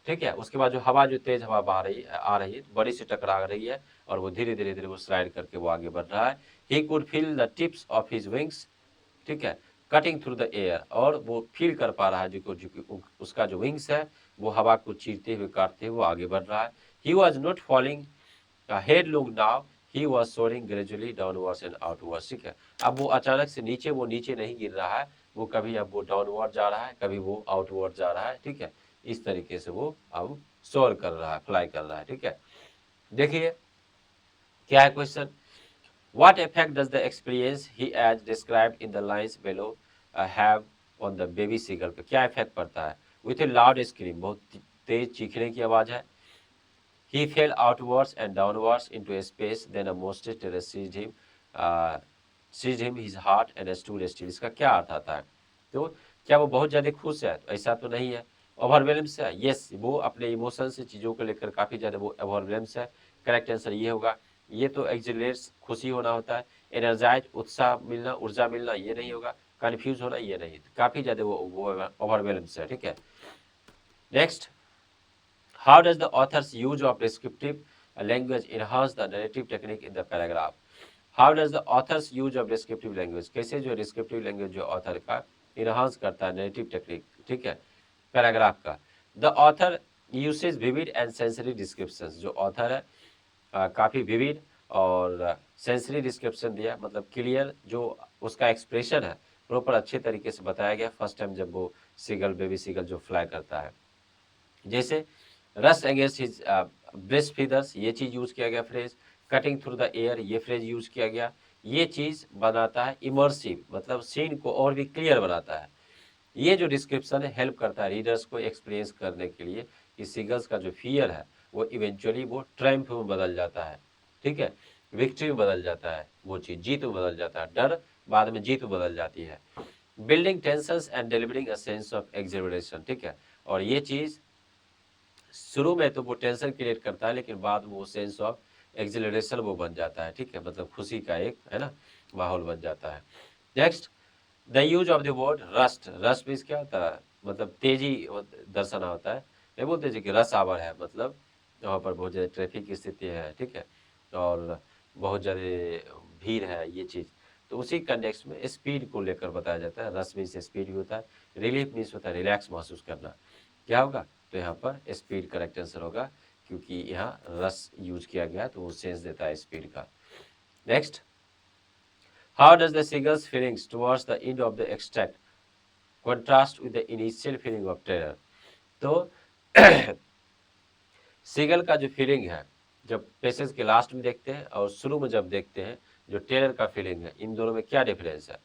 ठीक है, उसके बाद जो हवा, जो तेज हवा आ रही है, बड़ी सी टकरा रही है और वो धीरे धीरे धीरे वो स्लाइड करके वो आगे बढ़ रहा है। He could feel the tips of his wings, ठीक है, कटिंग थ्रू द एयर, और वो फील कर पा रहा है जो उसका जो विंग्स है वो हवा को चीरते हुए, काटते हुए आगे बढ़ रहा है। He was not falling headlong now, he was soaring gradually downwards and outwards, ठीक है। अब वो अचानक से नीचे नहीं गिर रहा है, वो कभी अब वो डाउनवर्ड जा रहा है, कभी वो आउटवर्ड जा रहा है, ठीक है। इस तरीके से वो अब सोर कर रहा है, फ्लाई कर रहा है, ठीक है। देखिए क्या है question, what effect does the experience he as described in the lines below have on the baby seagull पे क्या इफेक्ट पड़ता है। with a loud scream, बहुत तेज चीखने की आवाज है। he fell outwards and downwards into space, then a monster terror seized him his heart and stood still। इसका क्या अर्थ आता है, तो क्या वो बहुत ज्यादा खुश है, तो ऐसा तो नहीं है। ओवरवेलम से है, यस, वो अपने इमोशन से चीजों को लेकर काफी ज्यादा वो ओवरवेलम से है। करेक्ट आंसर ये होगा। ये तो एक्सिलेट्स, खुशी होना होता है। एनर्जाइज, उत्साह मिलना, ऊर्जा मिलना, ये नहीं होगा। कंफ्यूज होना, ये नहीं, काफी ज्यादा वो ओवरवेलम से है, ठीक है। Next, how does the author's use of descriptive language enhance the narrative technique in the paragraph? How does the author's use of descriptive language, कैसे जो descriptive language जो author का enhance करता है narrative technique, ठीक है, पैराग्राफ का। The author uses vivid and sensory descriptions, जो author है काफी विविड और सेंसरी डिस्क्रिप्शन दिया, मतलब क्लियर जो उसका एक्सप्रेशन है प्रॉपर अच्छे तरीके से बताया गया फर्स्ट टाइम जब वो सीगल, बेबी सीगल जो फ्लाई करता है। जैसे rust against his breast feathers, ये चीज यूज किया गया phrase. Cutting through the air, ये फ्रेज यूज किया गया। ये चीज बनाता है इमर्सिव, मतलब सीन को और भी क्लियर बनाता है। ये जो डिस्क्रिप्शन है हेल्प करता है रीडर्स को एक्सपीरियंस करने के लिए कि सीगल्स का जो फियर है वो इवेंचुअली वो ट्रायम्फ में बदल जाता है, ठीक है, विक्ट्री में बदल जाता है, वो चीज जीत में बदल जाता है, डर बाद में जीत में बदल जाती है। Building tensions and delivering a sense of exhilaration, ठीक है। और ये चीज शुरू में तो वो टेंशन क्रिएट करता है, लेकिन बाद में वो सेंस ऑफ एक्सिलरेशन वो बन जाता है, ठीक है, मतलब खुशी का एक, है ना, माहौल बन जाता है। Next, the use of the word rust, rust means क्या होता है, मतलब तेजी दर्शाना होता है। नहीं बोलते जी कि रस आवर है, मतलब वहाँ पर बहुत ज़्यादा ट्रैफिक की स्थिति है, ठीक है, और बहुत ज़्यादा भीड़ है, ये चीज़। तो उसी कंटेक्स्ट में स्पीड को लेकर बताया जाता है। रस मीन्स स्पीड भी होता है, रिलीफ मीन्स होता है रिलैक्स महसूस करना। क्या होगा, तो यहाँ पर स्पीड करेक्ट आंसर होगा, क्योंकि यहाँ रस यूज किया गया तो वो सेंस देता है स्पीड का। Next, how does the seagull's feelings towards the end of the extract contrast with the initial feeling of terror? तो सीगल का जो फीलिंग है जब पैसेज के लास्ट में देखते हैं और शुरू में जब देखते हैं जो टेरर का फीलिंग है, इन दोनों में क्या डिफरेंस है।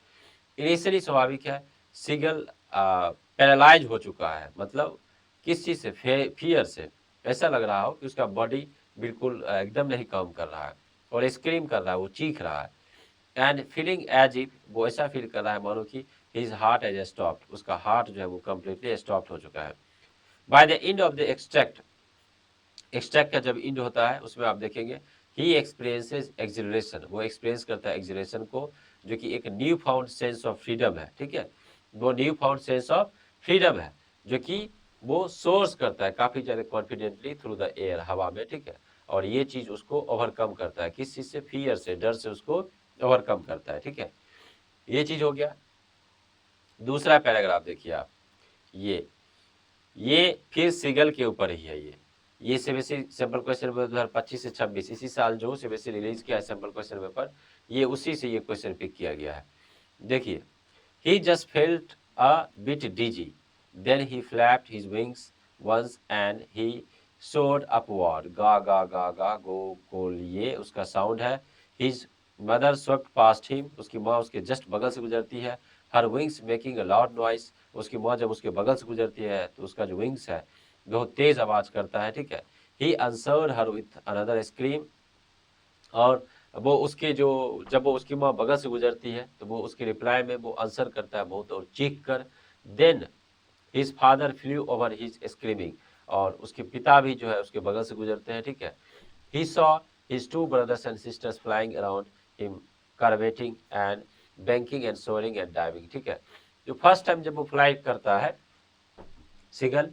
इनिशियली स्वाभाविक है, सीगल पैरालाइज हो चुका है, मतलब किस चीज से, फियर से। ऐसा लग रहा हो कि उसका बॉडी बिल्कुल एकदम नहीं काम कर रहा है और स्क्रीम कर रहा है, वो चीख रहा है। एंड फीलिंग एज इफ, वो ऐसा फील कर रहा है मानो कि हिज हार्ट एज स्टॉप्ड, उसका हार्ट जो है वो कम्प्लीटली स्टॉप्ड हो चुका है। By the end of the extract, extract का जब एंड होता है उसमें आप देखेंगे ही एक्सपीरियंसेस एक्सिलरेशन, वो एक्सपीरियंस करता है एक्सिलरेशन को, जो कि एक new found sense of freedom है, ठीक है। वो new found sense of freedom है जो कि वो सोर्स करता है काफ़ी ज़्यादा कॉन्फिडेंटली थ्रू द एयर, हवा में, ठीक है। और ये चीज़ उसको ओवरकम करता है, किस चीज़ से, फियर से, डर से उसको ओवरकम करता है, ठीक है। ये चीज़ हो गया। दूसरा पैराग्राफ देखिए आप, ये फिर सिगल के ऊपर ही है। ये सीबीएसई सैंपल क्वेश्चन पेपर 2025 से 26 इसी साल जो सीबीएसई रिलीज किया है सैंपल क्वेश्चन पेपर, ये उसी से ये क्वेश्चन पिक किया गया है। देखिए, he just felt a bit dizzy, then he flapped his wings once and he soared upward. गा गा गा गा गो गोल, ये उसका साउंड है। His mother swept past him, उसकी माँ उसके जस्ट बगल से गुजरती है। Her wings making a loud noise, उसकी माँ जब उसके बगल से गुजरती है तो उसका जो विंग्स है बहुत तेज आवाज करता है, ठीक है। He answered her with another scream, और वो उसके जो, जब वो उसकी माँ बगल से गुजरती है तो वो उसके रिप्लाई में वो आंसर करता है बहुत और चीख कर। Then his father flew over his screaming, और उसके पिता भी जो है उसके बगल से गुजरते हैं, ठीक है। He saw his two brothers and sisters flying around him, curveting and banking and soaring and diving, ठीक है। जो फर्स्ट टाइम जब वो फ्लाई करता है सिगल,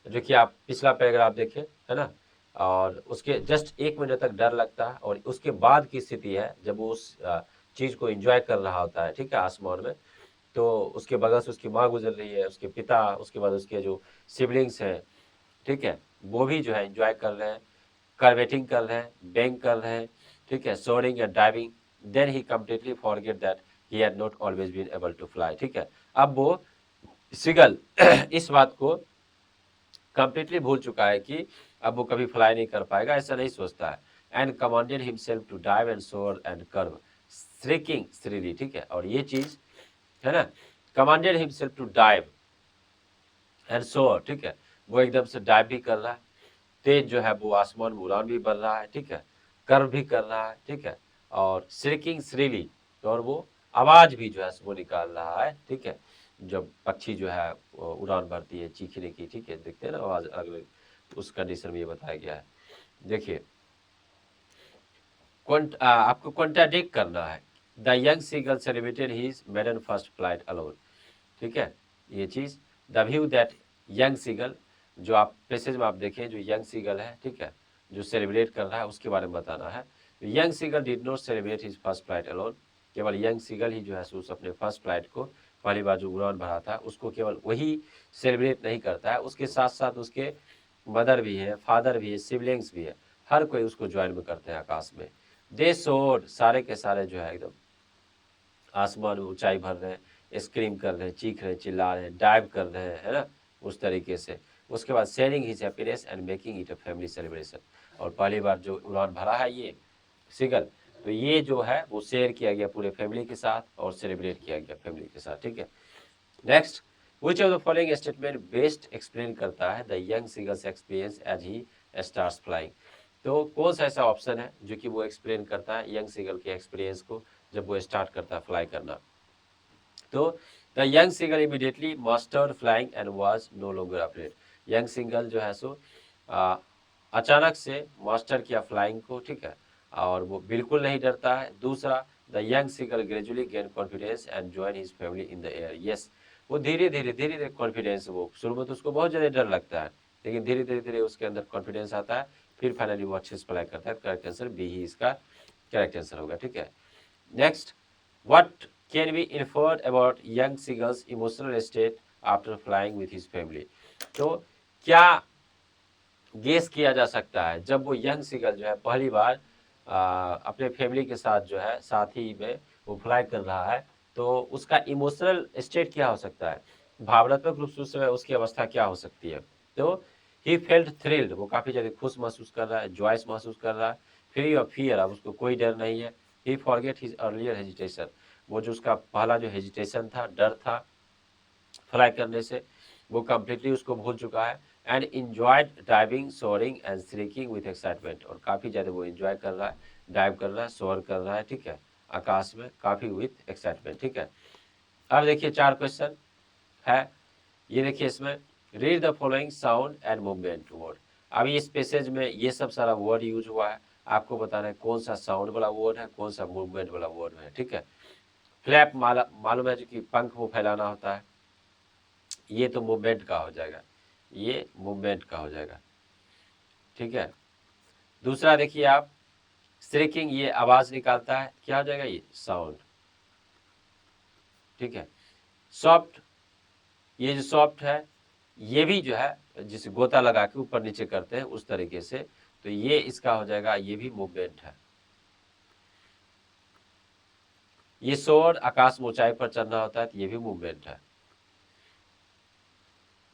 जो कि आप पिछला पैराग्राफ देखें, है ना, और उसके जस्ट 1 मिनट तक डर लगता है, और उसके बाद की स्थिति है जब वो उस चीज़ को एंजॉय कर रहा होता है, ठीक है, आसमान में। तो उसके बगल से उसकी माँ गुजर रही है, उसके पिता, उसके बाद उसके जो सिबलिंग्स हैं, ठीक है, वो भी जो है एंजॉय कर रहे हैं, कर्वेटिंग कर रहे हैं, बैंक कर रहे हैं, ठीक है, soaring and diving. Then he completely forgot that he had not always been able to fly, ठीक है। अब वो सिगल इस बात को कंप्लीटली भूल चुका है कि अब वो कभी फ्लाई नहीं कर पाएगा, ऐसा नहीं सोचता है। And commanded himself to dive and soar and curve, shrieking shrilly, ठीक है। और ये चीज है ना, commanded himself to dive and soar, ठीक है, वो एकदम से डाइव भी कर रहा है, तेज जो है वो आसमान में उड़ान भी बढ़ रहा है, ठीक है, कर्व भी कर रहा है, ठीक है, और श्रिकिंग श्रीली, और वो आवाज भी जो है वो निकाल रहा है, ठीक है। जब पक्षी जो है उड़ान भरती है चीखने की, ठीक है, देखते हैं ना आवाज अलग अलग, उस कंडीशन में ये बताया गया है। देखिए, आपको कॉन्ट्राडिक्ट करना है। The young seagull celebrated his maiden first flight alone, ठीक है, ये चीज। The view that young seagull, जो आप पैसेज में आप देखें, जो यंग सीगल है, ठीक है, जो सेलिब्रेट कर रहा है उसके बारे में बताना है। Young seagull did not celebrate his first flight alone, केवल यंग सीगल ही जो है उस अपने फर्स्ट फ्लाइट को, पहली बार जो उड़ान भरा था उसको केवल वही सेलिब्रेट नहीं करता है, उसके साथ साथ उसके मदर भी है, फादर भी है, सिबलिंग्स भी है, हर कोई उसको ज्वाइन में करते हैं आकाश में। दे सोड, सारे के सारे जो है एकदम आसमान में ऊंचाई भर रहे हैं, स्क्रीम कर रहे हैं, चीख रहे हैं, चिल्ला रहे हैं, डाइव कर रहे हैं, है ना, उस तरीके से। उसके बाद sharing his happiness and making it a family celebration, और पहली बार जो उड़ान भरा है ये सिगल, तो ये जो है वो शेयर किया गया पूरे फैमिली के साथ और सेलिब्रेट किया गया फैमिली के साथ, ठीक है। Next, which of the following statement best explain करता है the young seagulls experience as he starts flying. तो कौन सा ऐसा ऑप्शन है जो कि वो एक्सप्लेन करता है यंग सीगल के एक्सपीरियंस को जब वो स्टार्ट करता है फ्लाई करना। तो the young seagull immediately mastered flying and was no longer afraid, young seagull जो है सो अचानक से मास्टर किया फ्लाइंग को, ठीक है, और वो बिल्कुल नहीं डरता है। दूसरा, the young seagull gradually gain confidence and join his family in the air, yes, वो धीरे धीरे कॉन्फिडेंस, वो शुरू में तो उसको बहुत ज़्यादा डर लगता है, लेकिन धीरे धीरे उसके अंदर कॉन्फिडेंस आता है, फिर फाइनली वो अच्छे से फ्लाई करता है। करेक्ट आंसर बी ही इसका करेक्ट आंसर होगा, ठीक है। Next, what can be inferred about young seagulls emotional state after flying with his family. तो क्या गेस किया जा सकता है जब वो यंग सीगल जो है पहली बार अपने फैमिली के साथ जो है साथी में वो फ्लाई कर रहा है, तो उसका इमोशनल स्टेट क्या हो सकता है, भावनात्मक रूप से उस समय उसकी अवस्था क्या हो सकती है। तो ही फेल्ट थ्रिल्ड, वो काफ़ी ज़्यादा खुश महसूस कर रहा है, जॉयस महसूस कर रहा है। फ्री ऑफ फियर, अब उसको कोई डर नहीं है। ही फॉरगेट हिज अर्लियर हेजिटेशन, वो जो उसका पहला जो हेजिटेशन था, डर था फ्लाई करने से, वो कम्प्लीटली उसको भूल चुका है। And enjoyed diving, soaring and shrieking with excitement, और काफ़ी ज़्यादा वो इंजॉय कर रहा है, डाइव कर रहा है, सोअर कर रहा है, ठीक है, आकाश में काफ़ी विथ एक्साइटमेंट, ठीक है। अब देखिए 4 क्वेश्चन है, ये देखिए इसमें, read the following sound and movement word. अब इस पैसेज में ये सब सारा वर्ड यूज हुआ है, आपको बताना है कौन सा साउंड वाला वर्ड है, कौन सा मूवमेंट वाला वर्ड है, ठीक है। फ्लैप मालूम है जो कि पंख को फैलाना होता है, ये तो मूवमेंट का हो जाएगा, ये मूवमेंट का हो जाएगा, ठीक है। दूसरा देखिए आप, श्रीकिंग, ये आवाज निकालता है, क्या हो जाएगा, ये साउंड, ठीक है। सॉफ्ट, ये जो सॉफ्ट है ये भी जो है जिसे गोता लगा के ऊपर नीचे करते हैं उस तरीके से, तो ये इसका हो जाएगा, ये भी मूवमेंट है। ये सोर, आकाश में ऊंचाई पर चढ़ना होता है, तो ये भी मूवमेंट है।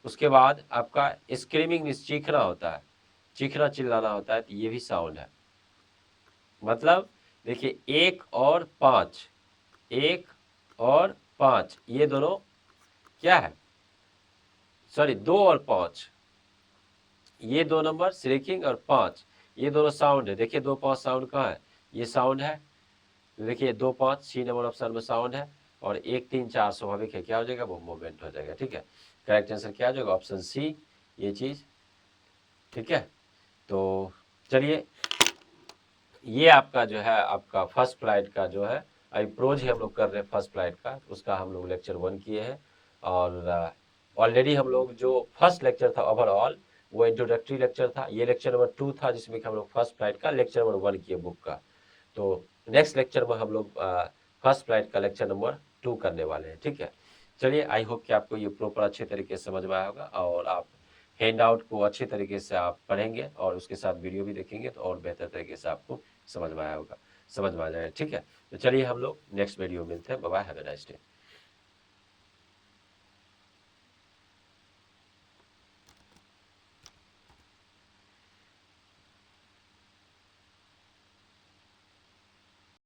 उसके बाद आपका स्क्रीमिंग, चीखना होता है, चीखना चिल्लाना होता है, तो ये भी साउंड है। मतलब देखिए 1 और 5, 1 और 5 ये दोनों क्या है, सॉरी 2 और 5, ये 2 नंबर श्रीकिंग और 5 ये दोनों साउंड है। देखिए 2 5 साउंड कहाँ है, ये साउंड है। तो देखिए 2 5 सी नंबर ऑप्शन में साउंड है, और 1 3 4 स्वाभाविक है, क्या हो जाएगा, वो मूवमेंट हो जाएगा, ठीक है। करेक्ट आंसर क्या हो जाएगा, ऑप्शन सी, ये चीज, ठीक है। तो चलिए, ये आपका जो है आपका फर्स्ट फ्लाइट का जो है, अभी प्रोज ही हम लोग कर रहे हैं फर्स्ट फ्लाइट का, उसका हम लोग लेक्चर 1 किए हैं। और ऑलरेडी हम लोग जो फर्स्ट लेक्चर था ओवरऑल वो इंट्रोडक्टरी लेक्चर था, ये लेक्चर नंबर 2 था जिसमें कि हम लोग फर्स्ट फ्लाइट का लेक्चर नंबर 1 किए बुक का। तो नेक्स्ट लेक्चर में हम लोग फर्स्ट फ्लाइट का लेक्चर नंबर 2 करने वाले हैं, ठीक है। चलिए, आई होप कि आपको ये प्रॉपर अच्छे तरीके से समझ में आया होगा, और आप हैंड आउट को अच्छे तरीके से आप पढ़ेंगे और उसके साथ वीडियो भी देखेंगे तो और बेहतर तरीके से आपको समझ में आया होगा, समझ में आ जाएगा, ठीक है। तो चलिए हम लोग नेक्स्ट वीडियो में मिलते हैं, bye bye, have a nice day.